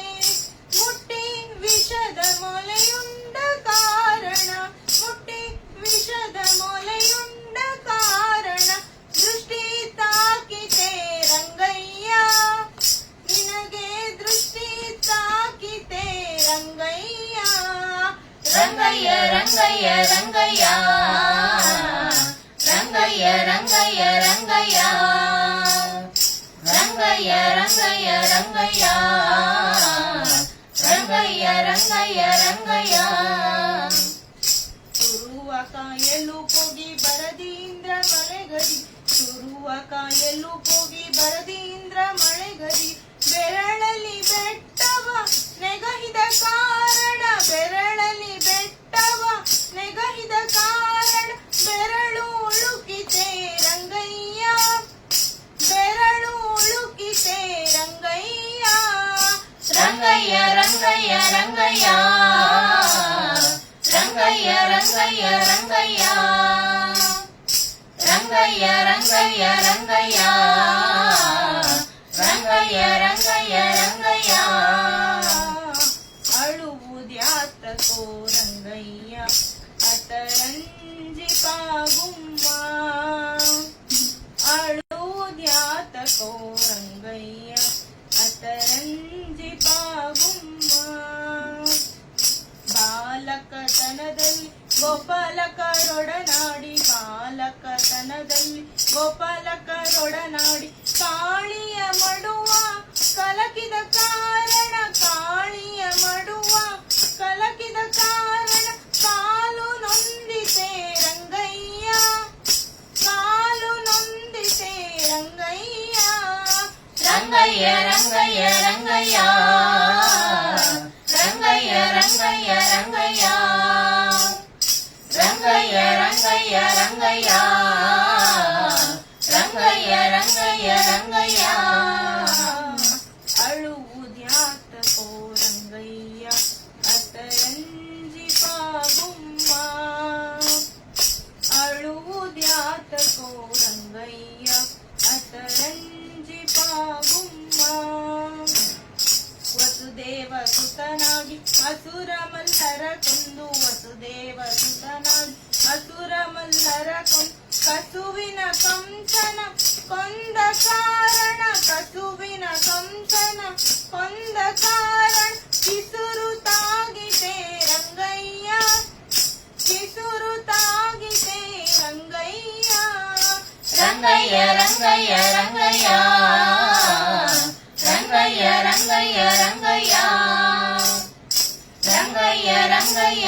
ಮುಟ್ಟಿ ವಿಷದ ಮೊಲೆಯುಂಡ ಕಾರಣ ಮುಟ್ಟಿ ವಿಷದ ಮೊಲೆಯುಂಡ ಕಾರಣ ದೃಷ್ಟಿ ತಾಕಿತೆ ರಂಗಯ್ಯ ನಿನಗೆ ದೃಷ್ಟಿ ತಾಕಿತೆ ರಂಗಯ್ಯ ರಂಗಯ್ಯ ರಂಗಯ್ಯ ರಂಗಯ್ಯ ರಂಗಯ್ಯ ರಂಗಯ್ಯ ರಂಗಯ್ಯ ರಂಗಯ್ಯ ರಂಗಯ್ಯ ರಂಗಯ್ಯ ರಂಗಯ್ಯ ರಂಗಯ್ಯ ರಂಗಯ್ಯ ಸುರುವ ಕಾಯಲು ಪೋಗಿ ಬರದೀಂದ್ರ ಮಳೆಗರಿ ಸುರುವ ಕಾಯಲು ಪೋಗಿ ಬರದೀಂದ್ರ ಮಳೆಗರಿ ಬೆರಳಲ್ಲಿ ಬೆಟ್ಟವ ನೆಗಹಿದ ಕಾರಣ ಬೆರಳಲ್ಲಿ ಬೆಟ್ಟವ ನೆಗಹಿದ ಕಾರಣ ಬೆರಳು ಉಳುಕಿತೆ ರಂಗಯ್ಯ ಬೆರಳು ಉಳುಕಿತೆ ರಂಗಯ್ಯ ರಂಗಯ್ಯ ರಂಗಯ್ಯ ರಂಗಯ್ಯ ರಂಗಯ್ಯ ರಂಗಯ್ಯ ರಂಗಯ್ಯ ರಂಗಯ್ಯ ರಂಗಯ್ಯ ರಂಗಯ್ಯ ರಂಗಯ್ಯ ರಂಗಯ್ಯ ರಂಗಯ್ಯ ಅಳುವುದ್ಯಾತಕೋ ರಂಗಯ್ಯ ಅತರಂಜಿ ಪಾಗುಮ್ಮ ಅಳುವುದ್ಯಾತಕೋ ರಂಗಯ್ಯ ಅತರಂಜಿ ಪಾಗುಮ್ಮ ಬಾಲಕತನದಲ್ಲಿ ಗೋಪಾಲಕರೊಡನಾಡಿ ಬಾಲಕತನದಲ್ಲಿ ಗೋಪಾಲಕರೊಡನಾಡಿ ಕಾಳಿಯ ಮಡುವ ಕಲಕಿದ ಕಾರಣ ಕಾಳಿಯ ಮಡುವ ಕಲಕಿದ ಕಾರಣ ಕಾಲು ನೊಂದಿತೆ ರಂಗಯ್ಯ ಕಾಲು ನೊಂದಿತೆ ರಂಗಯ್ಯ ರಂಗಯ್ಯ ರಂಗಯ್ಯ ರಂಗಯ್ಯ ರಂಗಯ್ಯ ರಂಗಯ್ಯ ರಂಗಯ್ಯ ರಂಗಯ್ಯ ರಂಗಯ್ಯ ರಂಗಯ್ಯ ರಂಗಯ್ಯ ರಂಗಯ್ಯ ರಂಗಯ್ಯ ಅಳುವುದ್ಯಾತಕೋ ರಂಗಯ್ಯ ಅತರಂಜಿ ಪಾಗುಮ್ಮ ಅಳುವುದ್ಯಾತಕೋ ರಂಗಯ್ಯ ಅತರಂಜಿ ಪಾಗುಮ್ಮ ವಸುದೇವ ಸುತನಾಗಿ ಅಸುರ ಮಲ್ಲರ ಕೊಂದು ವಸುದೇವ ಸುತನಾಗಿ ಅಸುರ ಮಲ್ಲರ ಕೊಂದು ಕಸುವಿನ ಕಂಸನ ಕೊಂದ ಕಾರಣ ಕಸುವಿನ ಕಂಸನ ಕೊಂದ ಕಾರಣ ಕಿಸುರು ತಾಗಿದೆ ರಂಗಯ್ಯ ಕಿಸುರು ತಾಗಿದೆ ರಂಗಯ್ಯ ರಂಗಯ್ಯ ರಂಗಯ್ಯ ರಂಗಯ್ಯ ರಂಗಯ್ಯ ರಂಗಯ್ಯ ರಂಗಯ್ಯ ರಂಗಯ್ಯ ರಂಗಯ್ಯ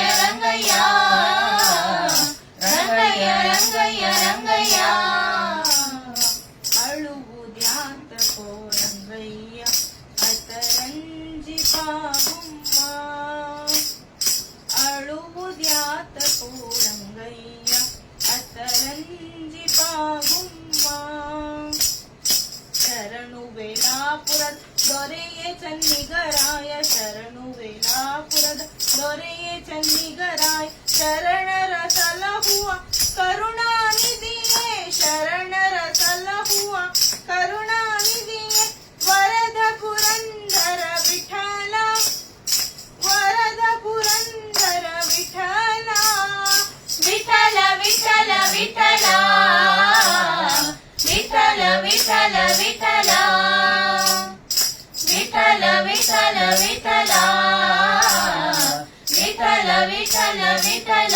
ಶರಣರ ಸಲಹುವ ಕರುಣಾನಿಧಿಯೇ ಶರಣರ ಸಲಹುವ ಕರುಣಾನಿಧಿಯೇ ವರದ ಪುರಂದರ ವಿಠಲ ವರದ ಪುರಂದರ ವಿಠಲ ವಿಠಲ ವಿಠಲ ವಿಠಲ ವಿಠಲ ವಿಠಲ ವಿಠಲ ವಿಠಲ ವಿಠಲ ವಿಠಲ ವಿಠಲ ವಿಠಲ ವಿಠಲ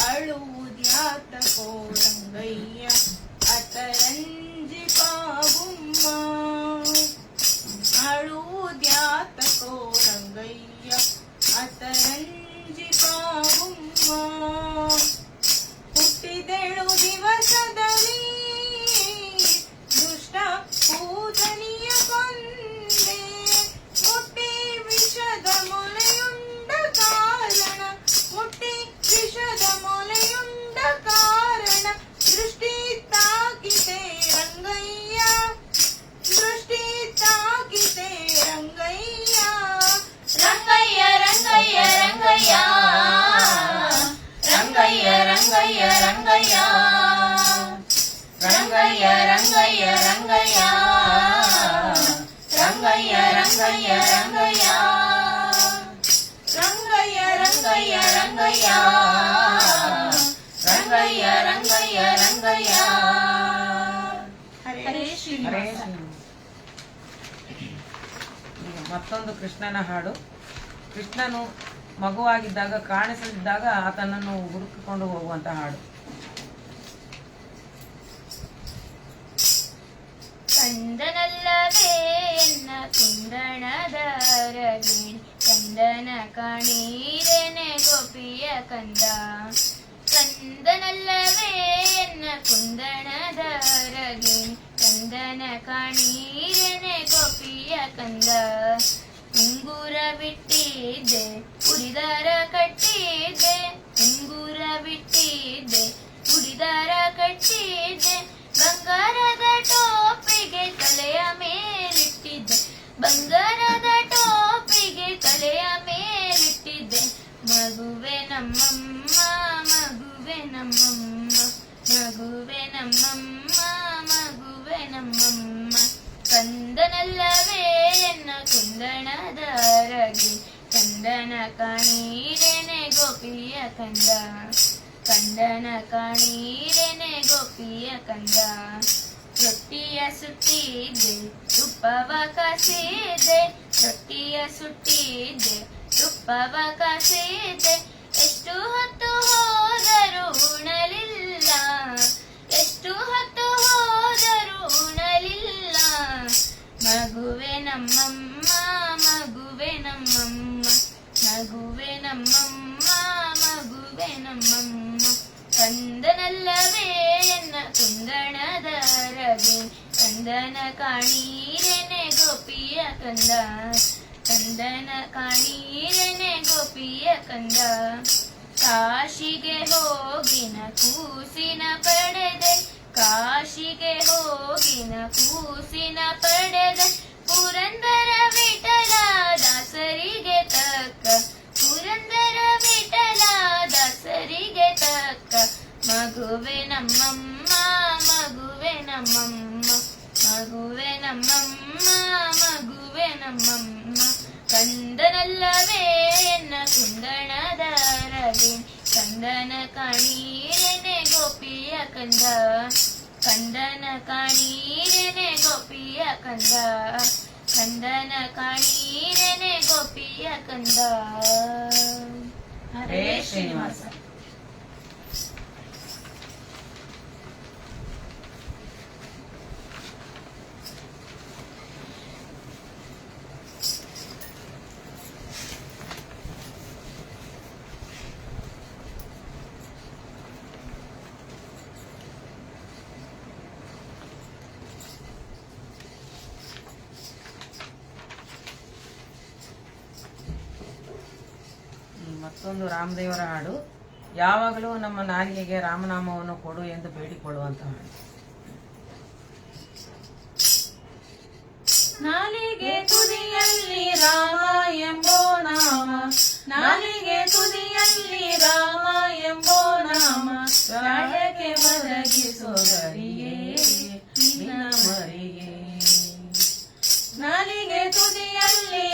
ಅಳುವುದ್ಯಾತಕೋ ರಂಗಯ್ಯ ಅತರಂಜಿ ಪಾವುಮ್ಮ ಅಳುವುದ್ಯಾತಕೋ ರಂಗಯ್ಯ ಅತರಂಜಿ ಪಾವುಮ್ಮ ಹುಟ್ಟಿದೆಳು ದಿವಸದಲ್ಲಿ ದುಷ್ಟ ಪೂಜನೀಯ ಕೊಂದೆ ಮುಟ್ಟಿ ವಿಷದ ಮೊಲೆಯುಂಡ ಕಾರಣ ಮುಟ್ಟಿ ವಿಷದ ಮೊಲೆಯುಂಡ ಕಾರಣ ದೃಷ್ಟಿ ತಾಕಿದೆ ರಂಗಯ್ಯ ದೃಷ್ಟಿ ತಾಕಿದೆ ರಂಗಯ್ಯ ರಂಗಯ್ಯ ರಂಗಯ್ಯ ರಂಗಯ್ಯ ರಂಗಯ್ಯ ರಂಗಯ್ಯ ರಂಗಯ್ಯ ರಂಗಯ್ಯ ರಂಗಯ್ಯ ರಂಗಯ್ಯ ರಂಗಯ್ಯ ರಂಗಯ್ಯ ರಂಗಯ್ಯ ರಂಗಯ್ಯ ರಂಗಯ್ಯ ರಂಗಯ್ಯ ರಂಗಯ್ಯ ರಂಗಯ್ಯ ರಂಗಯ್ಯ ಹರೇ ಶ್ರೀನಿವಾಸ. ಈಗ ಮತ್ತೊಂದು ಕೃಷ್ಣನ ಹಾಡು. ಕೃಷ್ಣನು ಮಗುವಾಗಿದ್ದಾಗ ಕಾಣಿಸದಿದ್ದಾಗ ಆತನನ್ನು ಹುಡುಕಿಕೊಂಡು ಹೋಗುವಂತ ಹಾಡು. ಕಂದನಲ್ಲವೇ ಎನ್ನ ಕುಂದಣದರಗಿಣಿ ಕಂದನ ಕಾಣೀರೆನೆ ಗೋಪಿಯ ಕಂದ ಕಂದನಲ್ಲವೇ ಎನ್ನ ಕುಂದಣದರಗಿಣಿ ಕಂದನ ಕಾಣೀರೆನೆ ಗೋಪಿಯ ಕಂದ ಉಂಗುರ ಬಿಟ್ಟಿದ್ದೆ ಉಡಿದಾರ ಕಟ್ಟಿದ್ದೆ ಉಂಗುರ ಬಿಟ್ಟಿದ್ದೆ ಉಡಿದಾರ ಕಟ್ಟಿದ್ದೆ ಬಂಗಾರದ ಟೋಪಿಗೆ ತಲೆಯ ಮೇಲಿಟ್ಟಿದ್ದೆ ಬಂಗಾರದ ಟೋಪಿಗೆ ತಲೆಯ ಮೇಲಿಟ್ಟಿದ್ದೆ ಮಗುವೆ ನಮ್ಮಮ್ಮ ಮಗುವೆ ನಮ್ಮಮ್ಮ ಮಗುವೆ ನಮ್ಮಮ್ಮ ಮಗುವೆ ನಮ್ಮಮ್ಮ ಕಂದನಲ್ಲವೇ ಎನ್ನ ಕುಂದಣದರಗಿ ಕಂದನ ಕಾಣೀರೆನೆ ಗೋಪಿಯ ಕಂದ ಕಂದನ ಕಾಣೀರೆನೆ ಗೋಪಿಯ ಕಂದ ರೊಟ್ಟಿಯ ಸುಟ್ಟಿದ್ದೆ ತುಪ್ಪವ ಕಾಸಿದ್ದೆ ರೊಟ್ಟಿಯ ಸುಟ್ಟಿದ್ದೆ ತುಪ್ಪವ ಕಾಸಿದ್ದೆ ಎಷ್ಟು ಹೊತ್ತು ಹೋದರೂ ಉಣಲಿಲ್ಲ ಎಷ್ಟು ಹೊತ್ತು ಹೋದರೂ ಉಣಲಿಲ್ಲ ಮಗುವೆ ನಮ್ಮಮ್ಮ ಮಗುವೆ ನಮ್ಮಮ್ಮ ಮಗುವೆ ನಮ್ಮಮ್ಮ ಮಗುವೆ ನಮ್ಮಮ್ಮ ಕಂದನಲ್ಲವೇ ಎನ್ನ ಕುಂದಣದರಗಿ ಕಂದನ ಕಾಣೀರೆನೆ ಗೋಪಿಯ ಕಂದ ಕಂದನ ಕಾಣೀರೆನೆ ಗೋಪಿಯ ಕಂದ ಕಾಶಿಗೆ ಹೋಗಿನ ಕೂಸಿನ ಪಡೆದೆ ಕಾಶಿಗೆ ಹೋಗಿನ ಕೂಸಿನ ಪಡೆದೆ ಪುರಂದರ ವಿಠಲ ದಾಸರಿಗೆ ತಕ್ಕ ಪುರಂದರ ವಿಠಲ ದಾಸರಿಗೆ ತಕ್ಕ ಮಗುವೆ ನಮ್ಮಮ್ಮ ಮಗುವೆ ನಮ್ಮಮ್ಮ ಮಗುವೆ ನಮ್ಮಮ್ಮ ಮಗುವೆ ನಮ್ಮಮ್ಮ ಕಂದನಲ್ಲವೇ ಎನ್ನ ಕುಂದಣದರಗಿ ಕಂದನ ಕಾಣೀರೆನೆ ಗೋಪಿಯ ಕಂದ ಕಂದನ ಕಾಣೀರೆನೆ ಗೋಪಿಯ ಕಂದ ಕಂದನ ಕಾಣೀರೆನೆ ಗೋಪಿಯ ಕಂದ ಹರೇ ಶ್ರೀನಿವಾಸ. ಮತ್ತೊಂದು ರಾಮದೇವರ ಹಾಡು. ಯಾವಾಗಲೂ ನಮ್ಮ ನಾಲಿಗೆಗೆ ರಾಮನಾಮವನ್ನು ಕೊಡು ಎಂದು ಬೇಡಿಕೊಳ್ಳುವಂತ ಹಾಡು. ನಾಲಿಗೆ ತುದಿಯಲ್ಲಿ ರಾಮ ಎಂಬೋ ನಾಮ ನಾಲಿಗೆ ತುದಿಯ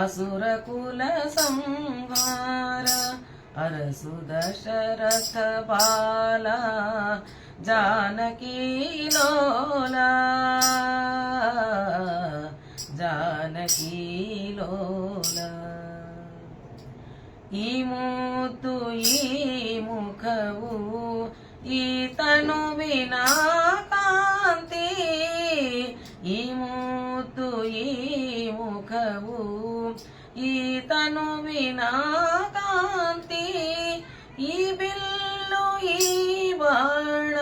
ಅಸುರ ಕುಲ ಸಂಹಾರ ಅರಸು ದಶರಥ ಬಾಲ ಜಾನಕಿ ಲೋಲ ಜಾನಕಿ ಲೋಲ. ಈ ಮುದ್ದು ಈ ಮುಖವು ಈ ತನುವಿನ ಕಾಂತಿ, ಈ ಮುದ್ದು ಈ ಮುಖವು ಈ ತನುವಿನ ಕಾಂತಿ, ಈ ಬಿಲ್ಲು ಈ ಬಾಣ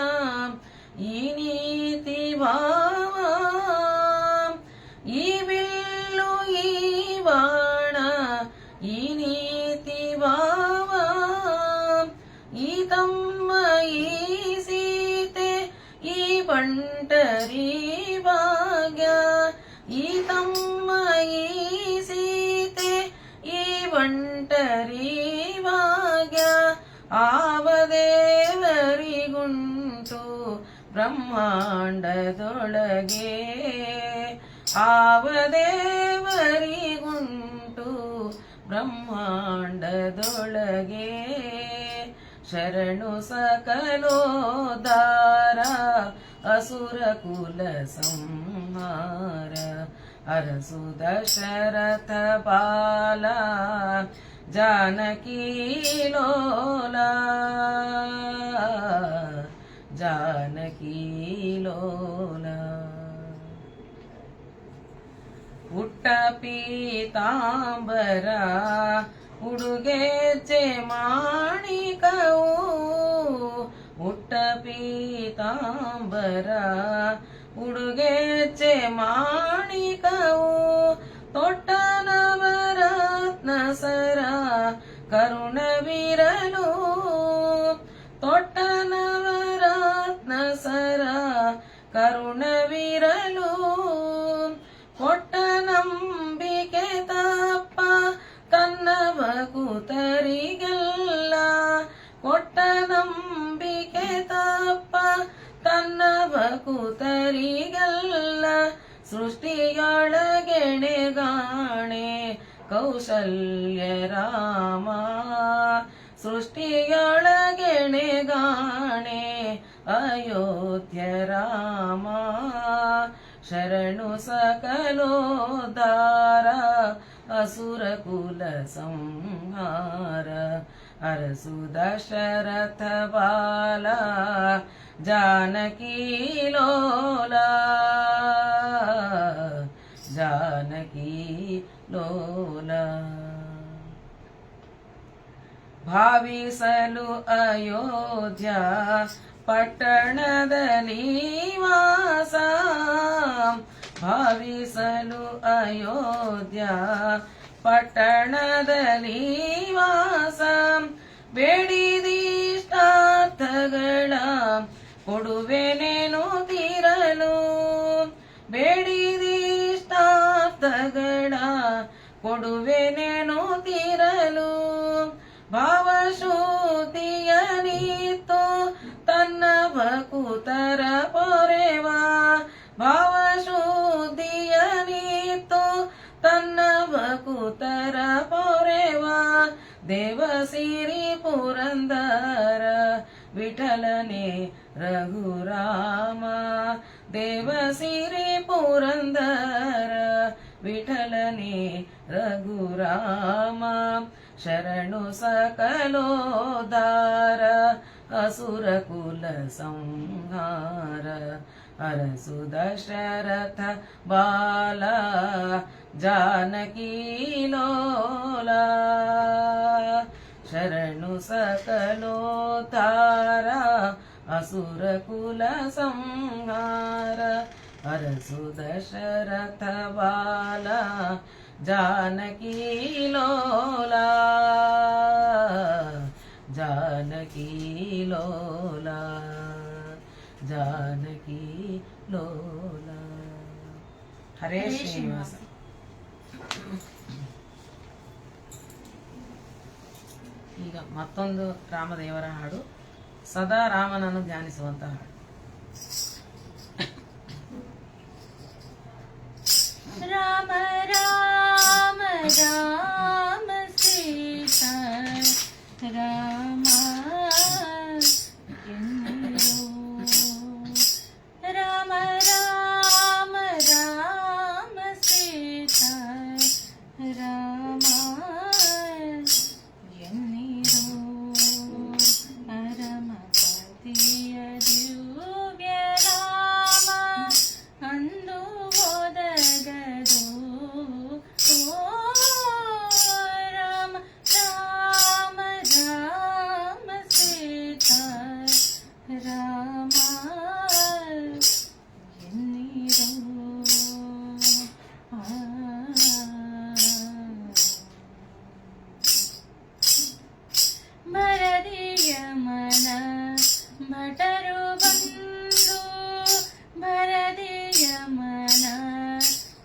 ಈ ನೀತಿ ಭಾವ, ಈ ಬಿಲ್ಲು ಈ ಬಾಣ ಈ ನೀತಿ ಭಾವ, ಈ ತಮ್ಮ ಈ ಸೀತೆ ಈ ಬಂಟರಿ ಭಾಗ್ಯ, ಈ ತಮ್ಮ ಈ ಸೀತೆ ಈ ಬಂಟರಿ ಭಾಗ್ಯ. ಆವದೇವರಿಗುಂಟು ಬ್ರಹ್ಮಾಂಡದೊಳಗೆ, ಆವದೇವರಿಗುಂಟು ಬ್ರಹ್ಮಾಂಡದೊಳಗೆ. ಶರಣು ಸಕಲೋದಾರ ಅಸುರ ಕುಲ ಸಂಹಾರ ಅರಸು ದಶರಥ ಬಾಲ ಜಾನಕಿ ಲೋಲ ಜಾನಕಿ ಲೋಲ. ಪುಟ್ಟ ಪೀತಾಂಬರ ಉಡುಗೆಜ್ಜೆ ಮಾಣಿಕವು, ಪುಟ್ಟ ಪೀತಾಂಬರ ಉಡುಗೆಜ್ಜೆ ಮಾಣಿಕವು. ತೊಟ್ಟ ನವರತ್ನ ಸರ ಕರುಣವಿರಲು, ತೊಟ್ಟ ನವರತ್ನ ಸರ ಕರುಣವಿರಲು. ಕೊಟ್ಟ ನಂಬಿಕೆ ತಪ್ಪ ತನ್ನ ಭಕುತರಿಗೆಲ್ಲ, ಕೊಟ್ಟ ನಂಬಿಕೆ ತಪ್ಪ ತನ್ನ ಭಕುತರಿಗೆಲ್ಲ. ಸೃಷ್ಟಿಯೊಳಗೆಣೆಗಾಣೆ ಕೌಸಲ್ಯ ರಾಮ, ಸೃಷ್ಟಿಯೊಳಗೆಣೆಗಾಣೆ ಅಯೋಧ್ಯ ರಾಮ. ಶರಣು ಸಕಲೋದಾರ ಅಸುರ ಕುಲ ಸಂಹಾರ ಅರಸು ದಶರಥ ಬಾಲ ಜಾನಕಿ ಲೋಲ ಜಾನಕಿ ಲೋಲ. ಭಾವಿಸಲು ಅಯೋಧ್ಯ ಪಟ್ಟಣದಲ್ಲಿ ವಾಸ, ಭಾವಿಸಲು ಅಯೋಧ್ಯ ಪಟ್ಟಣದಲ್ಲಿ ವಾಸ. ಬೇಡಿದಿಷ್ಟಾರ್ಥಗಳ ಕೊಡುವೆನೇನು ತೀರಲು, ಬೇಡಿದಿಷ್ಟಾರ್ಥಗಳ ಕೊಡುವೆನೇನು ತೀರಲು. ಭಾವಶುದ್ಧಿಯ ನೀತು ತನ್ನ ಭಕುತರ ಪೊರೆವ, ಭಾವಶುದ್ಧಿಯ ನೀತು ತನ್ನ ಭಕುತರ ಪೊರೆವ. ದೇವಸಿರಿ ಪುರಂದರ ವಿಠಲನೆ ರಘುರಾಮ, ದೇವಸಿರಿ ಪುರಂದರ ವಿಠಲನೆ ರಘುರಾಮ. ಶರಣು ಸಕಲೋದಾರ ಅಸುರ ಕುಲ ಸಂಹಾರ ಅರಸು ದಶರಥ ಬಾಲ ಜಾನಕಿ ಲೋಲ. ಶರಣು ಸಕಲೋದಾರ ಅಸುರ ಕುಲ ಸಂಹಾರ ಅರಸು ದಶರಥ ಬಾಲ ಜಾನಕಿ ಲೋಲ ಜಾನಕಿ ಲೋಲ ಜಾನಕಿ ಲೋಲ. ಹರೇ ಶ್ರೀನಿವಾಸ. ಈಗ ಮತ್ತೊಂದು ರಾಮದೇವರ ಹಾಡು, ಸದಾ ರಾಮನನ್ನು ಧ್ಯಾನಿಸುವಂತ ಹಾಡು. ರಾಮ ರಾಮ ರಾಮ ಸೀತಾ ರಾಮ ಎನ್ನಿರೋ ರಾಮ ರಾಮ ರಾಮ ಸೀತಾ ರಾಮ ಎನ್ನಿರೋ ಪರಮಪತಿಯ ದಿವ್ಯ ರಾಮ ಅಂದು ಒದಗದು ಓ ರಾಮ ರಾಮ ರಾಮ ಸೀತಾ ರಾಮ ಎನ್ನಿರೋ ಭರದಿಯ ಮನ ಭಟರು ಬಂದು ಭರದಿಯ ಮನ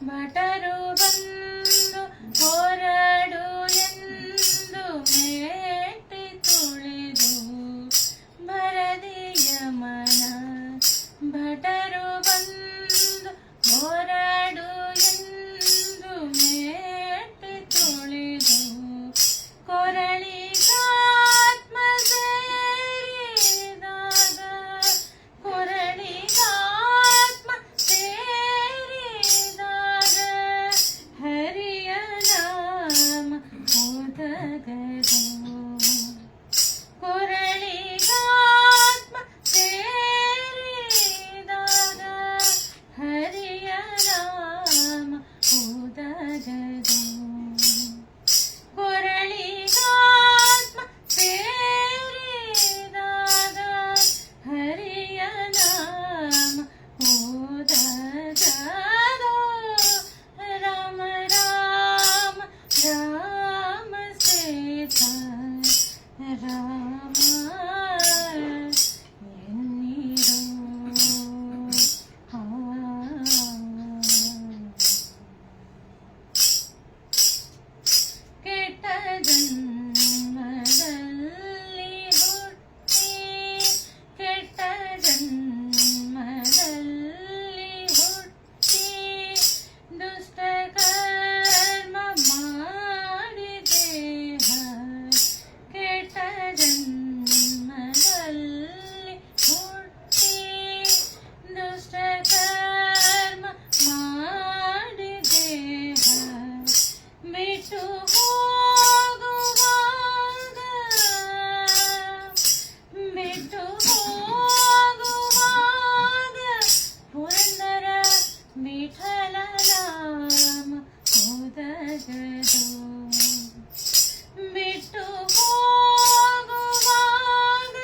ಭಟರು ಬಂದು ಹೊರಡು ಎಂದು ಮೇಟಿ ತುಳಿದು ಭರದಿಯ ಮನ ಭಟರು ಬಂದು ಹೊರಡು ಎಂದು ಮೇಟಿ ತುಳಿದು ಕೊರಳಿಗಾತ್ಮ ಸೇರಿದಾಗ ಕೊರಳಿಗಾತ್ಮ ಸೇರಿದಾಗ ಹರಿಯ ನಾಮ ಓದಗದು ಕೊರಳಿಗಾತ್ಮ ಸೇರಿದಾಗ ಹರಿಯ ನಾಮ ಓದಗದು ಕೊರಳಿಗಾತ್ಮ ಸೇರಿದಾಗ ಹರಿಯ ನಾಮ ಓದಗದು ರಾಮ ರಾಮ ರಾಮ ಸೀತಾ ರಾಮ ಎನ್ನಿರೋ ಕೆಟ್ಟ ಜನ್ಮದಲ್ಲಿ ಹುಟ್ಟಿ ಕೆಟ್ಟ ಜನ್ಮದಲ್ಲಿ ಹುಟ್ಟಿ ದುಷ್ಟ ಕರ್ಮ ಮಾಡಿ ದೇಹ ಕೆಟ್ಟ ಜನ್ಮದಲ್ಲಿ ಹುಟ್ಟಿ ದುಷ್ಟ ಕರ್ಮ ಮಾಡಿ ದೇಹ ಬಿಟ್ಟು ಹೋಗುವಾಗ ಬಿಟ್ಟು ಹೋಗುವಾಗ ಪುರಂದರ ವಿಠಲ ನಾಮ ಓದಗದು ಬಿಟ್ಟು ಹೋಗುವಾಗ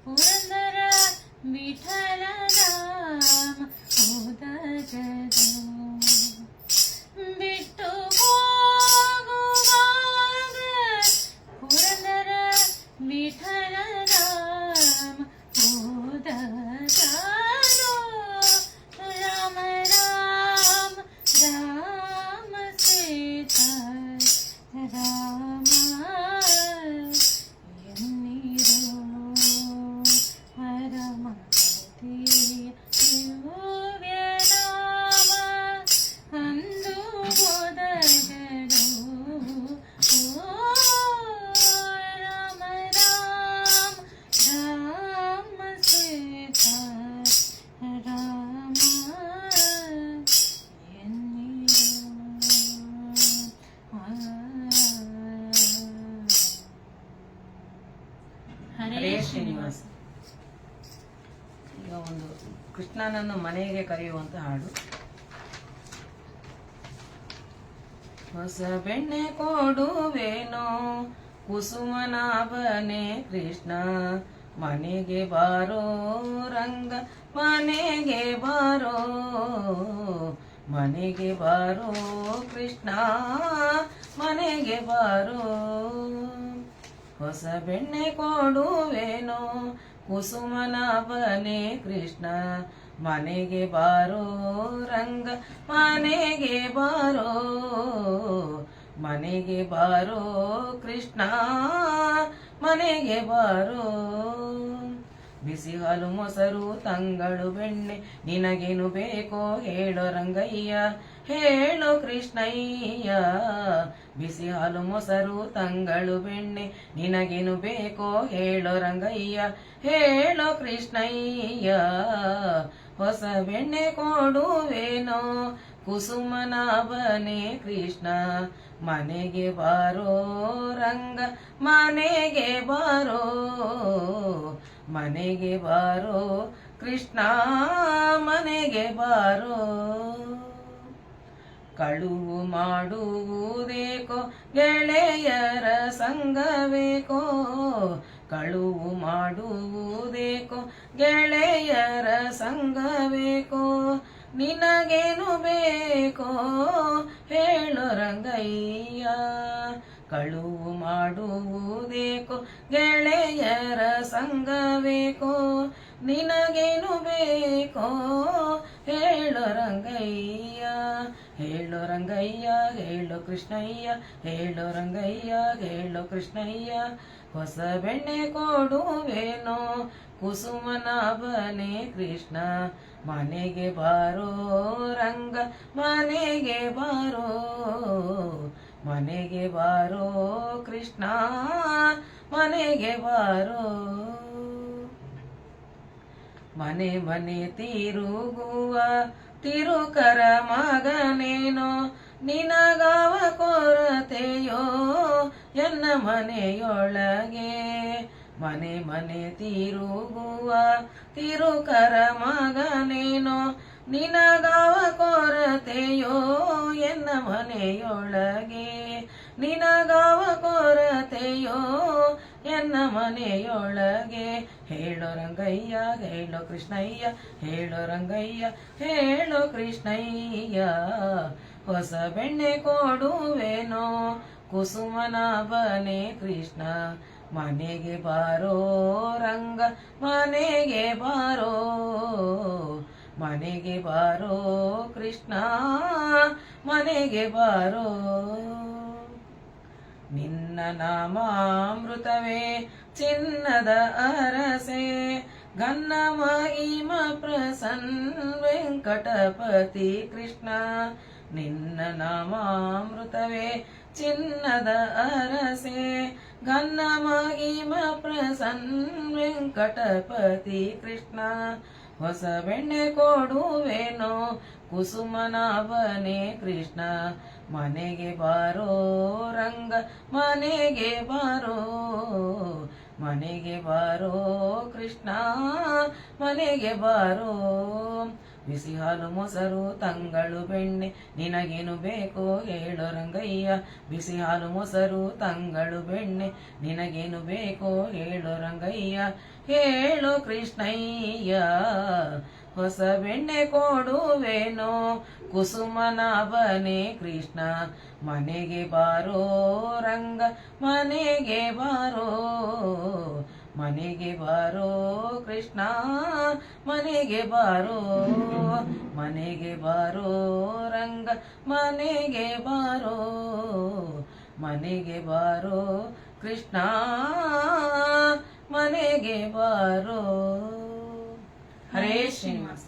ಪುರಂದರ ವಿಠಲ ನಾಮ ಓದಗದು ಬಿಟ್ಟು ಹೋಗುವಾಗ ಪುರಂದರ ವಿಠಲ ನಾಮ ಓದಗದು ರಾಮ ರಾಮ ರಾಮ ಸೀತಾ ರಾಮ ಎನ್ನಿರೋ ಪರಮಪತಿಯ ದಿವ್ಯ ನಾಮ ಅಂದು ಒದಗದು ಓ ರಾಮ ರಾಮ ರಾಮ ಸೀತಾ ರಾಮ ಎನ್ನಿರೋ ಹರೇ ಶ್ರೀನಿವಾಸ. ಈಗ ಒಂದು ಕೃಷ್ಣನನ್ನು ಮನೆಗೆ ಕರೆಯುವಂತ ಹಾಡು. ಹೊಸ ಬೆಣ್ಣೆ ಕೊಡುವೇನೋ ಕುಸುಮನಾಭನೆ ಕೃಷ್ಣ ಮನೆಗೆ ಬಾರೋ ರಂಗ ಮನೆಗೆ ಬಾರೋ ಮನೆಗೆ ಬಾರೋ ಕೃಷ್ಣ ಮನೆಗೆ ಬಾರೋ ಹೊಸ ಬೆಣ್ಣೆ ಕೊಡುವೇನೋ ಕುಸುಮನಾಭನೆ ಕೃಷ್ಣ ಮನೆಗೆ ಬಾರೋ ರಂಗ ಮನೆಗೆ ಬಾರೋ ಮನೆಗೆ ಬಾರೋ ಕೃಷ್ಣ ಮನೆಗೆ ಬಾರೋ ಬಿಸಿ ಹಾಲು ಮೊಸರು ತಂಗಳು ಬೆಣ್ಣೆ ನಿನಗೇನು ಬೇಕೋ ಹೇಳೋ ರಂಗಯ್ಯ ಹೇಳು ಕೃಷ್ಣಯ್ಯ. ಬಿಸಿ ಹಾಲು ಮೊಸರು ತಂಗಳು ಬೆಣ್ಣೆ ನಿನಗೇನು ಬೇಕೋ ಹೇಳೋ ರಂಗಯ್ಯ. ಹೇಳೋ ಕೃಷ್ಣಯ್ಯ. ಹೊಸ ಬೆಣ್ಣೆ ಕೊಡುವೇನೋ ಕುಸುಮನಾಭನೇ ಕೃಷ್ಣ. ಮನೆಗೆ ಬಾರೋ ರಂಗ ಮನೆಗೆ ಬಾರೋ, ಮನೆಗೆ ಬಾರೋ ಕೃಷ್ಣ ಮನೆಗೆ ಬಾರೋ. ಕಳುವು ಮಾಡುವುದೇಕೋ ಗೆಳೆಯರ ಸಂಗವೇಕೋ, ಕಳುವು ಮಾಡುವುದೇಕೋ ಗೆಳೆಯರ ಸಂಗವೇಕೋ. ನಿನಗೇನು ಬೇಕೋ ಹೇಳು ರಂಗಯ್ಯ. ಕಳುವು ಮಾಡುವುದೇಕೋ ಗೆಳೆಯರ ಸಂಗವೇಕೋ. ನಿನಗೇನು ಬೇಕೋ ಹೇಳು ರಂಗಯ್ಯ. ಹೇಳು ರಂಗಯ್ಯ ಹೇಳು ಕೃಷ್ಣಯ್ಯ. ಹೇಳು ರಂಗಯ್ಯ ಹೇಳು ಕೃಷ್ಣಯ್ಯ. ಹೊಸ ಬೆಣ್ಣೆ ಕೊಡುವೇನೋ ಕುಸುಮನಾಭನೇ ಕೃಷ್ಣ. ಮನೆಗೆ ಬಾರೋ ರಂಗ ಮನೆಗೆ ಬಾರೋ, ಮನೆಗೆ ಬಾರೋ ಕೃಷ್ಣ ಮನೆಗೆ ಬಾರೋ. ಮನೆ ಮನೆ ತಿರುಗುವ ತಿರುಕರ ಮಗನೇನೋ ನಿನಗಾವ ಕೊರತೆಯೋ ಎನ್ನ ಮನೆಯೊಳಗೆ. ಮನೆ ಮನೆ ತಿರುಗುವ ತಿರುಕರ ಮಗನೇನೋ ನಿನಗಾವ ಕೊರತೆಯೋ ಎನ್ನ ಮನೆಯೊಳಗೆ. ನಿನಗಾವ ಕೊರತೆಯೋ ಎನ್ನ ಮನೆಯೊಳಗೆ. ಹೇಳೋ ರಂಗಯ್ಯ ಹೇಳೋ ಕೃಷ್ಣಯ್ಯ. ಹೇಳೋ ರಂಗಯ್ಯ ಹೇಳೋ ಕೃಷ್ಣಯ್ಯ. ಹೊಸ ಬೆಣ್ಣೆ ಕೊಡುವೇನೋ ಕುಸುಮನಾಭನೇ ಕೃಷ್ಣ. ಮನೆಗೆ ಬಾರೋ ರಂಗ ಮನೆಗೆ ಬಾರೋ, ಮನೆಗೆ ಬಾರೋ ಕೃಷ್ಣ ಮನೆಗೆ ಬಾರೋ. ನಿನ್ನ ನಾಮಾಮೃತವೇ ಚಿನ್ನದ ಅರಸೆ ಗನ್ನ ಮಹಿಮ ಪ್ರಸನ್ನ ವೆಂಕಟಪತಿ ಕೃಷ್ಣ. ನಿನ್ನ ನಾಮಾಮೃತವೇ ಚಿನ್ನದ ಅರಸೆ ಗನ್ನ ಮಹಿಮ ಪ್ರಸನ್ನ ವೆಂಕಟಪತಿ ಕೃಷ್ಣ. ಹೊಸ ಬೆಣ್ಣೆ ಕೊಡುವೇನೋ ಕುಸುಮನಾಭನೇ ಕೃಷ್ಣ. ಮನೆಗೆ ಬಾರೋ ರಂಗ ಮನೆಗೆ ಬಾರೋ, ಮನೆಗೆ ಬಾರೋ ಕೃಷ್ಣ ಮನೆಗೆ ಬಾರೋ. ಬಿಸಿ ಹಾಲು ಮೊಸರು ತಂಗಳು ಬೆಣ್ಣೆ ನಿನಗೇನು ಬೇಕೋ ಹೇಳೋ ರಂಗಯ್ಯ. ಬಿಸಿ ಹಾಲು ಮೊಸರು ತಂಗಳು ಬೆಣ್ಣೆ ನಿನಗೇನು ಬೇಕೋ ಹೇಳೋ ರಂಗಯ್ಯ. ಹೇಳೋ ಕೃಷ್ಣಯ್ಯ. ಹೊಸ ಬೆಣ್ಣೆ ಕೊಡುವೇನೋ ಕುಸುಮನಾಭನೇ ಕೃಷ್ಣ. ಮನೆಗೆ ಬಾರೋ ರಂಗ ಮನೆಗೆ ಬಾರೋ, ಮನೆಗೆ ಬಾರೋ ಕೃಷ್ಣ ಮನೆಗೆ ಬಾರೋ. ಮನೆಗೆ ಬಾರೋ ರಂಗ ಮನೆಗೆ ಬಾರೋ, ಮನೆಗೆ ಬಾರೋ ಕೃಷ್ಣ ಮನೆಗೆ ಬಾರೋ. ಹರೇ ಶ್ರೀನಿವಾಸ.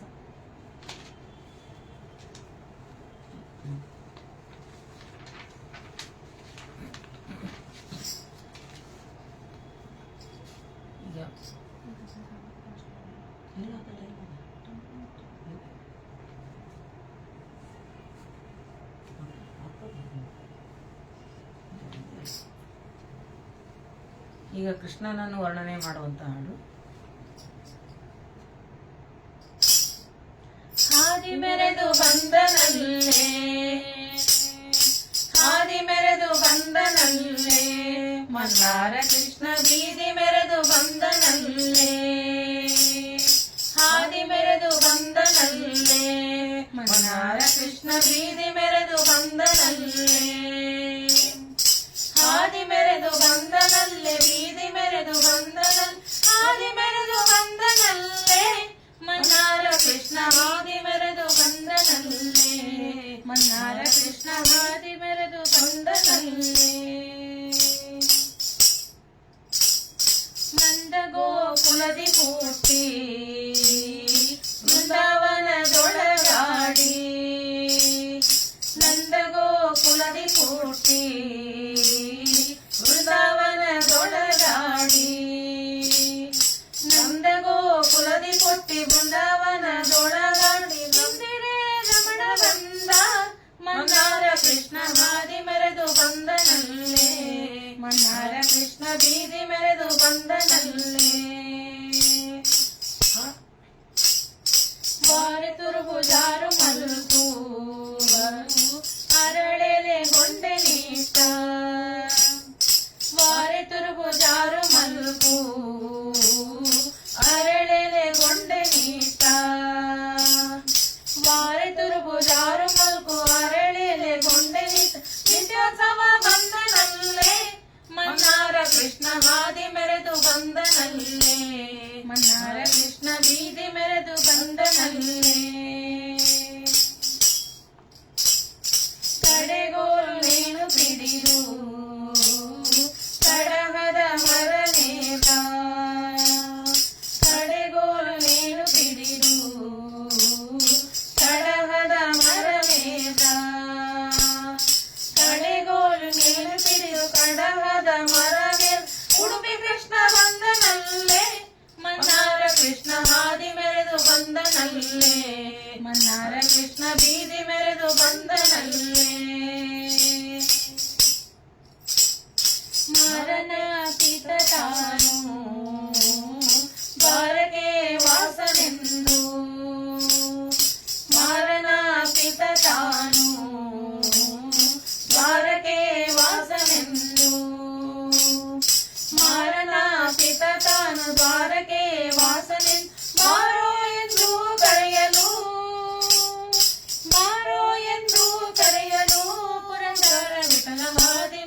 ಈಗ ಕೃಷ್ಣನನ್ನು ವರ್ಣನೆ ಮಾಡುವಂತ ಹಾಡು. ಹಾದಿ ಮೆರೆದು ಬಂದನಲ್ಲೇ, ಹಾದಿ ಮೆರೆದು ಬಂದನಲ್ಲೇ, ಮಲ್ಲಾರ ಕೃಷ್ಣ ಬೀದಿ ಮೆರೆದು ಬಂದನಲ್ಲೇ. ಹಾದಿ ಮೆರೆದು ಬಂದನಲ್ಲೇ, ಮಲ್ಲಾರ ಕೃಷ್ಣ ಬೀದಿ ಮೆರೆದು ಬಂದನಲ್ಲೇ. ಹಾದಿ ಮೆರೆದು ಬಂದನಲ್ಲೇ, ಬೀದಿ ಮೆರೆದು ಬಂದನಲ್ಲೇ, ಹಾದಿ ಮೆರೆದು ಬಂದನಲ್ಲೇ, ಮನ್ನಾರ ಕೃಷ್ಣ ಹಾದಿ ಮೆರೆದು ಬಂದನಲ್ಲೇ, ಮನ್ನಾರ ಕೃಷ್ಣ ಹಾದಿ ಮೆರೆದು ಬಂದನಲ್ಲೇ. ನಂದ ಗೋಕುಲದಿ ಪೂರ್ತಿ ಬೃಂದಾವನದೊಳಗಾಡಿ, ಬಂದನಲ್ಲೇ ಬಾರೆ ತುರುಬು ಜಾರು ಮಲ್ಕು ಅರಳೆಲೆ ಗೊಂಡೆ ನೀಟ ಬಾರೆ ತುರುಬು ಜಾರು ಮಲ್ಕು ಅರಳೆಲೆ ಗೊಂಡೆ ನೀಟ ಬಾರೆ ತುರುಬು ಜಾರು ಮಲ್ಕು ಅರಳೆಲೆ ಗೊಂಡೆ ನೀಟ ನಿತ್ಯೋತ್ಸವ ಬಂದನಲ್ಲೇ ಮನ್ನಾರ ಕೃಷ್ಣ ಹಾದಿ ಮೆರೆದು ಬಂದನಲ್ಲೇ ಮನ್ನಾರ ಕೃಷ್ಣ ಬೀದಿ ಮೆರೆದು ಬಂದನಲ್ಲೇ ಕಡೆಗೋಲು ನೇಣು ಪಿಡಿದು ಕಡಹದ ಮರನೇತ ಕಡೆಗೋಲು ನೇಣು ಪಿಡಿದು ಕಡಹದ ಮರನೇತ ಕಡೆಗೋಲು ನೇಣು ಪಿಡಿದು ಕಡಹದ ಮರನೇ ಉಡುಪಿ ಕೃಷ್ಣ ಬಂದನಲ್ಲೇ ಮನ್ನಾರ ಕೃಷ್ಣ ಹಾದಿ ಮೆರೆದು ಬಂದನಲ್ಲೇ ಮನ್ನಾರ ಕೃಷ್ಣ ಬೀದಿ ಮೆರೆದು ಬಂದನಲ್ಲೇ ಮರನಾತೀತ ತಾನು ಬಾರಗೆ ವಾಸನೆಂದು ಮರನಾತೀತ ತಾನು ಬಾರಗೆ ವಾಸನೆಂದು ಮಾರನಾತೀತ ತಾನು ದ್ವಾರಕೆ ವಾಸನೆಂದು ಮಾರೋ ಎಂದು ಕರೆಯಲು ಮಾರೋ ಎಂದು ಕರೆಯಲು ಪುರಂದರ ವಿಠಲ ಹಾದಿ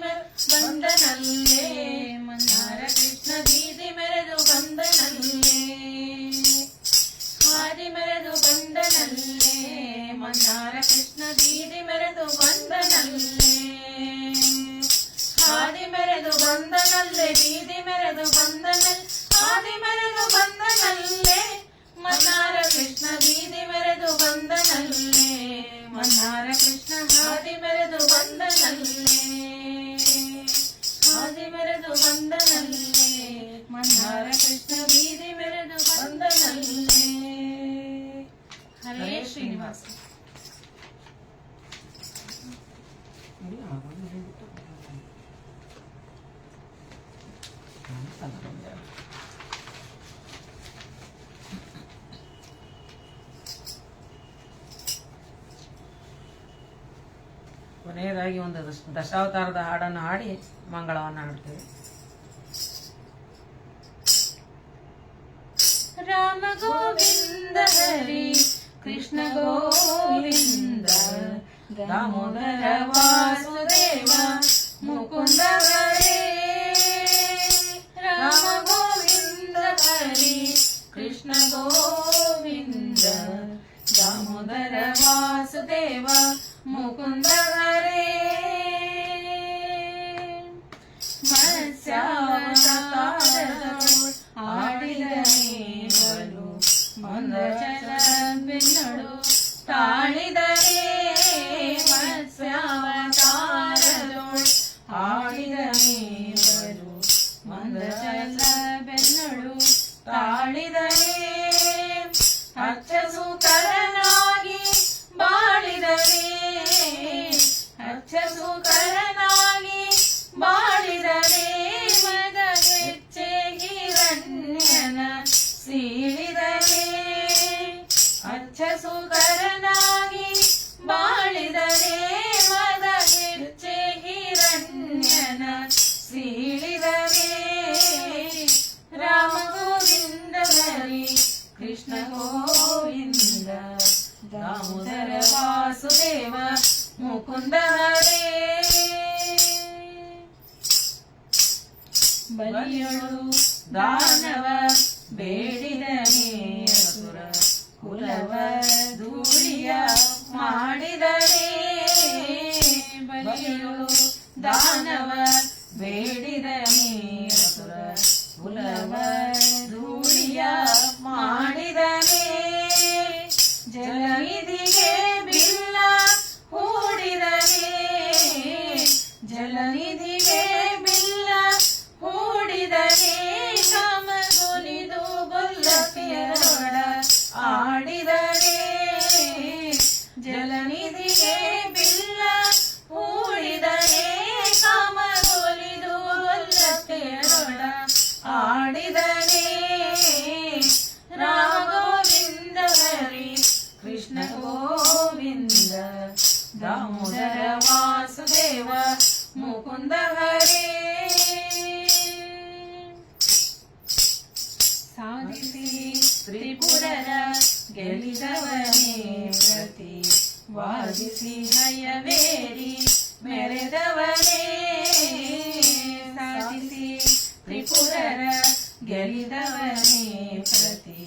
ಬಂದನಲ್ಲೇ ಮನ್ನಾರ ಕೃಷ್ಣ ಬೀದಿ ಮೆರೆದು ಬಂದನಲ್ಲೇ ಹಾದಿ ಮೆರೆದು ಬಂದನಲ್ಲೇ ಮನ್ನಾರ ಕೃಷ್ಣ ಬೀದಿ ಮೆರೆದು ಬಂದನಲ್ಲೇ ಹಾದಿ ಮೆರೆದು ಬಂದನಲ್ಲೇ ಬೀದಿ ಮೆರೆದು ಬಂದನಲ್ಲೇ ಹಾದಿ ಮೆರೆದು ಬಂದನಲ್ಲೇ ಮನ್ನಾರ ಕೃಷ್ಣ ಬೀದಿ ಮೆರೆದು ಬಂದನಲ್ಲೇ ಮನ್ನಾರ ಕೃಷ್ಣ ಹಾದಿ ಮೆರೆದು ಬಂದನಲ್ಲೇ ಹಾದಿ ಮೆರೆದು ಬಂದನಲ್ಲೇ ಮನ್ನಾರ ಕೃಷ್ಣ ಬೀದಿ ಮೆರೆದು ಬಂದನಲ್ಲೇ ಹರೇ ಶ್ರೀನಿವಾಸ ಕೊನೆಯದಾಗಿ ಒಂದು ದಶಾವತಾರದ ಹಾಡನ್ನು ಹಾಡಿ ಮಂಗಳವನ್ನು ಹಾಡ್ತೇವೆ. ರಾಮ ಗೋವಿಂದ ಹರಿ ಕೃಷ್ಣ ಗೋವಿಂದ ದಾಮೋದರ ವಾಸುದೇವ ಮುಕುಂದ ಹರೇ ರಾಮ ಗೋವಿಂದ ಹರಿ ಕೃಷ್ಣ ಗೋವಿಂದ ದಾಮೋದರ ವಾಸುದೇವ ಮುಕುಂದ ಹರೇ ಮತ್ಸ್ಯಾವತಾರದಳು ಆಡಿದ ಮೇಗಳು ಮಂದ ಬೆನ್ನಡು ತಾಳಿದರೆ ಮತ್ಸ್ಯಾವತಾರದಳು ಆಡಿದ ಮೇಗಳು ಮಂದ ಬೆನ್ನಡು ತಾಳಿದರೆ ಅಚ್ಚಸೂಕರನಾಗಿ ಬಾಳಿದರೆ ಅಚ್ಚಸೂಕರನಾಗಿ ಬಾಳಿದರೆ ಮದ ಹೆಚ್ಚೆ ಹಿರಣ್ಯನ ಸೀಳಿದರೆ ಅಚ್ಚಸೂಕರನಾಗಿ ಬಾಳಿದರೆ ಮದ ಹೆಚ್ಚೆ ಹಿರಣ್ಯನ ಸೀಳಿದರೆ ರಾಮ ಗೋವಿಂದ ಹರಿ ಕೃಷ್ಣ ಗೋವಿಂದ ದಾಮೋದರ ವಾಸುದೇವ ಮುಕುಂದ ಹರೇ ಬಲಿಯಳು ದಾನವ ಬೇಡಿದ ಅಸುರ ಕುಲವ ಧೂಳಿಯ ಮಾಡಿದರೆ ಬಲಿಯಳು ದಾನವ ಬೇಡಿದ ಅಸುರ ಕುಲವ ಧೂಳಿಯ ಮಾಡಿದನೆ ಜಲನಿಧಿಗೆ ಬಿಲ್ಲ ಹೂಡಿದನೆ ಜಲನಿಧಿಗೆ ಬಿಲ್ಲ ಹೂಡಿದನೆ ಕಾಮಗೊಲಿದು ಗೊಲ್ಲಪಿಯರೊಡ ಆಡಿದರೆ ಜಲನಿಧಿಗೆ ಬಿಲ್ಲ ಹೂಡಿದನೆ ಕಾಮಗೊಲಿದು ಗೊಲ್ಲಪಿಯರೊಡ ಮುಕುಂದ ಹರೇ ಸಾಧಿಸಿ ತ್ರಿಪುರರ ಗೆಲಿದವನೇ ಪ್ರತಿ ವಾದಿಸಿ ಹಯವೇರಿ ಮೆರೆದವನೇ ಸಾಧಿಸಿ ತ್ರಿಪುರರ ಗೆಲಿದವನೇ ಪ್ರತಿ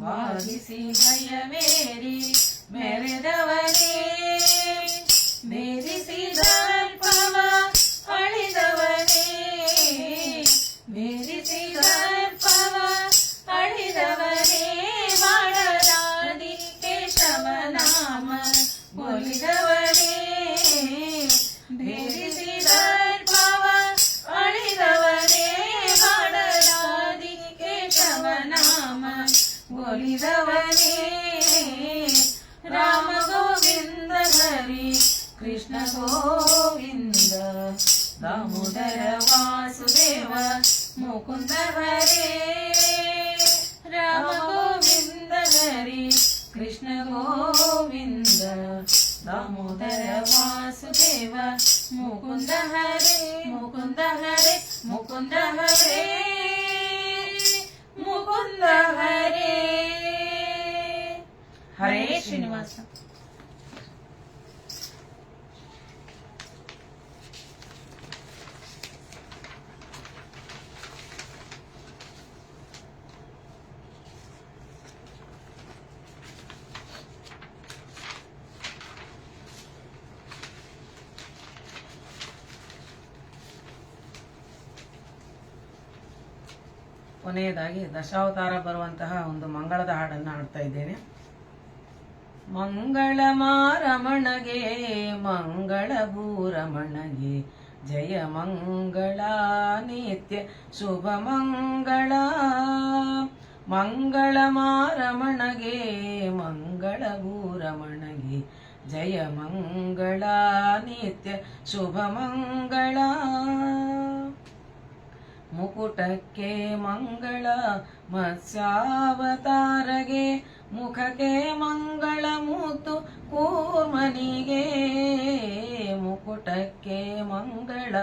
ವಾದಿಸಿ ಹಯವೇರಿ ಮೆರೆದವನೇ ಭೇದಿಸಿದ ಅಲ್ಪವ ಅಳಿದವನೇ ಭೇದಿಸಿದ ಅಲ್ಪವ ಅಳಿದವನೇ ಮಾಡಲಾದಿ ಕೇಶವ ನಾಮ ಬೋಲಿದವನೇ ಭೇದಿಸಿದ ಅಲ್ಪವ ಅಳಿದವನೇ ಮಾಡಲಾದಿ ಕೇಶವ ನಾಮ ಬೋಲಿದವನೇ ರಾಮ ಗೋವಿಂದ ಹರಿ ಕೃಷ್ಣ ಗೋವಿಂದ ದಾಮೋದರ ವಾಸುದೇವ ಮುಕುಂದ ಹರೇ ರಾಮ ಗೋವಿಂದ ಹರಿ ಕೃಷ್ಣ ಗೋವಿಂದ ದಾಮೋದರ ವಾಸುದೇವ ಮುಕುಂದ ಹರೇ ಮುಕುಂದ ಹರೇ ಮುಕುಂದ ಹರೇ ಮುಕುಂದ ಹರೇ ಹರೇ ಶ್ರೀನಿವಾಸ. ಕೊನೆಯದಾಗಿ ದಶಾವತಾರ ಬರುವಂತಹ ಒಂದು ಮಂಗಳದ ಹಾಡನ್ನು ಹಾಡ್ತಾ ಇದ್ದೇನೆ. ಮಂಗಳ ಮಾರಮಣಗೆ ಮಂಗಳ ಭೂರಮಣಗೆ ಜಯ ಮಂಗಳ ನಿತ್ಯ ಶುಭ ಮಂಗಳ. ಮಂಗಳ ಮಾರಮಣಗೆ ಮಂಗಳ ಭೂರಮಣಗೆ ಜಯ ಮಂಗಳ ನಿತ್ಯ ಶುಭ ಮಂಗಳ. ಮುಕುಟಕ್ಕೆ ಮಂಗಳ ಮತ್ಸ್ಯಾವತಾರಗೆ ಮುಖಕ್ಕೆ ಮಂಗಳ ಮುತ್ತು ಕೂರ್ಮನಿಗೆ. ಮುಕುಟಕ್ಕೆ ಮಂಗಳ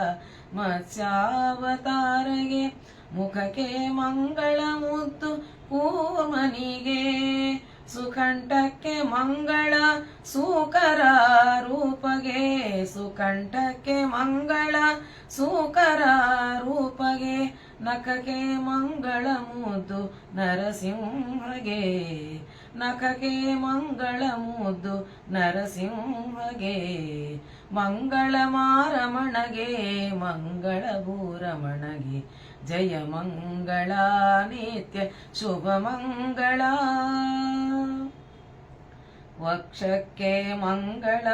ಮತ್ಸ್ಯಾವತಾರಗೆ ಮುಖಕ್ಕೆ ಮಂಗಳ ಮುತ್ತು ಕೂರ್ಮನಿಗೆ. ಸುಕಂಠಕ್ಕೆ ಮಂಗಳ ಸೂಕರ ರೂಪಗೆ ಸುಕಂಠಕ್ಕೆ ಮಂಗಳ ಸೂಕರ ರೂಪಗೆ. ನಖಕ್ಕೆ ಮಂಗಳ ಮುದ್ದು ನರಸಿಂಹಗೆ ನಖಕ್ಕೆ ಮಂಗಳ ಮುದ್ದು ನರಸಿಂಹಗೆ. ಮಂಗಳ ಮಾರಮಣಗೆ ಮಂಗಳ ಭೂರಮಣಗೆ ಜಯ ಮಂಗಳ ನಿತ್ಯ ಶುಭ ಮಂಗಳ. ವಕ್ಷಕ್ಕೆ ಮಂಗಳ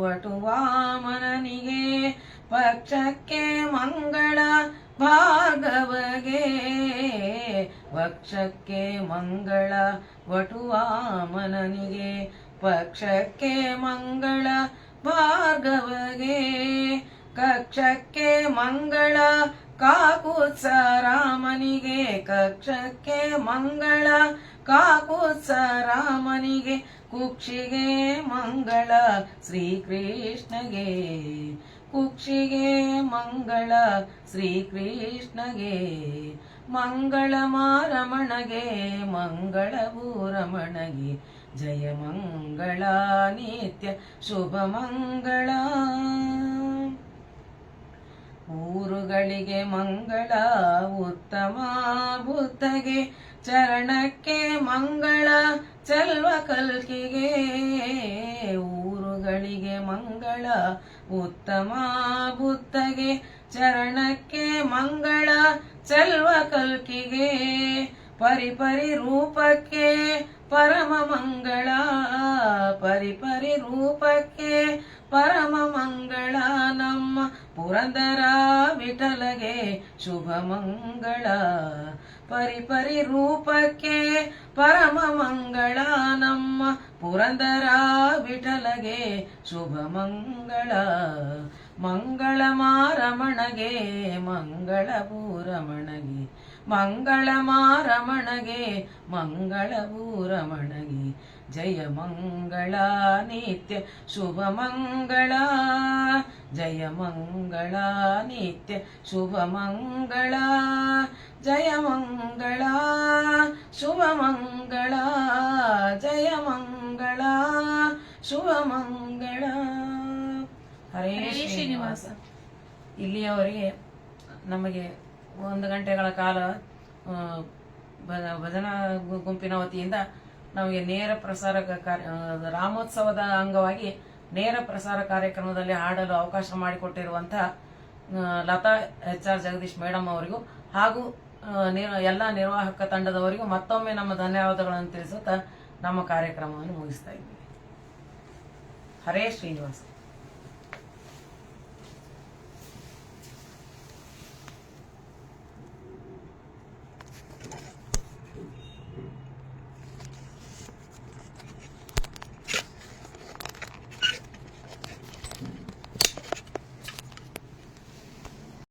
ವಟುವಾಮನನಿಗೆ ಪಕ್ಷಕ್ಕೆ ಮಂಗಳ ಭಾರ್ಗವಗೆ. ವಕ್ಷಕ್ಕೆ ಮಂಗಳ ವಟುವಾಮನನಿಗೆ ಪಕ್ಷಕ್ಕೆ ಮಂಗಳ ಭಾರ್ಗವಗೆ. ಕಕ್ಷಕ್ಕೆ ಮಂಗಳ ಕಾಕುತ್ಸ ರಾಮನಿಗೆ ಕಕ್ಷಕ್ಕೆ ಮಂಗಳ ಕಾಕುತ್ಸ ರಾಮನಿಗೆ. ಕುಕ್ಷಿಗೆ ಮಂಗಳ ಶ್ರೀಕೃಷ್ಣಗೆ ಕುಕ್ಷಿಗೆ ಮಂಗಳ ಶ್ರೀಕೃಷ್ಣಗೆ. ಮಂಗಳ ಮಾರಮಣಗೆ ಮಂಗಳ ಭೂರಮಣಗೆ ಜಯ ಮಂಗಳ ನಿತ್ಯ ಶುಭ ಮಂಗಳ. ಊರುಗಳಿಗೆ ಮಂಗಳ ಉತ್ತಮ ಬುದ್ಧಗೆ ಚರಣಕ್ಕೆ ಮಂಗಳ ಚೆಲ್ವ ಕಲ್ಕಿಗೆ. ಊರುಗಳಿಗೆ ಮಂಗಳ ಉತ್ತಮ ಬುದ್ಧಗೆ ಚರಣಕ್ಕೆ ಮಂಗಳ ಚೆಲ್ವ ಕಲ್ಕಿಗೆ. ಪರಿಪರಿ ರೂಪಕ್ಕೆ ಪರಮ ಮಂಗಳ ಪರಿಪರಿ ರೂಪಕ್ಕೆ ಪರಮ ಮಂಗಳ. ನಮ್ಮ ಪುರಂದರ ವಿಠಲಗೆ ಶುಭ ಮಂಗಳ ಪರಿಪರಿ ರೂಪಕ್ಕೆ ಪರಮ ಮಂಗಳ. ನಮ್ಮ ಪುರಂದರ ವಿಠಲಗೆ ಶುಭ ಮಂಗಳ. ಮಂಗಳಮಾರಮಣಗೆ ಮಂಗಳಭೂರಮಣಗೆ ಮಂಗಳಮಾರಮಣಗೆ ಮಂಗಳಭೂರಮಣಗೆ ಜಯ ಮಂಗಳ ನಿತ್ಯ ಶುಭ ಮಂಗಳ ಜಯ ಮಂಗಳ ನಿತ್ಯ ಶುಭ ಮಂಗಳ ಜಯ ಮಂಗಳ ಶುಭ ಮಂಗಳ ಜಯ ಮಂಗಳ ಶುಭ ಮಂಗಳ. ಹರೇ ಶ್ರೀನಿವಾಸ. ಇಲ್ಲಿಯವರೆಗೆ ನಮಗೆ 1 ಗಂಟೆಗಳ ಕಾಲ ಭಜನಾ ಗುಂಪಿನ ವತಿಯಿಂದ ನಮಗೆ ನೇರ ಪ್ರಸಾರ ರಾಮೋತ್ಸವದ ಅಂಗವಾಗಿ ನೇರ ಪ್ರಸಾರ ಕಾರ್ಯಕ್ರಮದಲ್ಲಿ ಹಾಡಲು ಅವಕಾಶ ಮಾಡಿಕೊಟ್ಟಿರುವಂತಹ ಲತಾ HR ಜಗದೀಶ್ ಮೇಡಮ್ ಅವರಿಗೂ ಹಾಗೂ ಎಲ್ಲ ನಿರ್ವಾಹಕ ತಂಡದವರಿಗೂ ಮತ್ತೊಮ್ಮೆ ನಮ್ಮ ಧನ್ಯವಾದಗಳನ್ನು ತಿಳಿಸುತ್ತಾ ನಮ್ಮ ಕಾರ್ಯಕ್ರಮವನ್ನು ಮುಗಿಸ್ತಾ ಇದ್ದೀವಿ. ಹರೇ ಶ್ರೀನಿವಾಸ.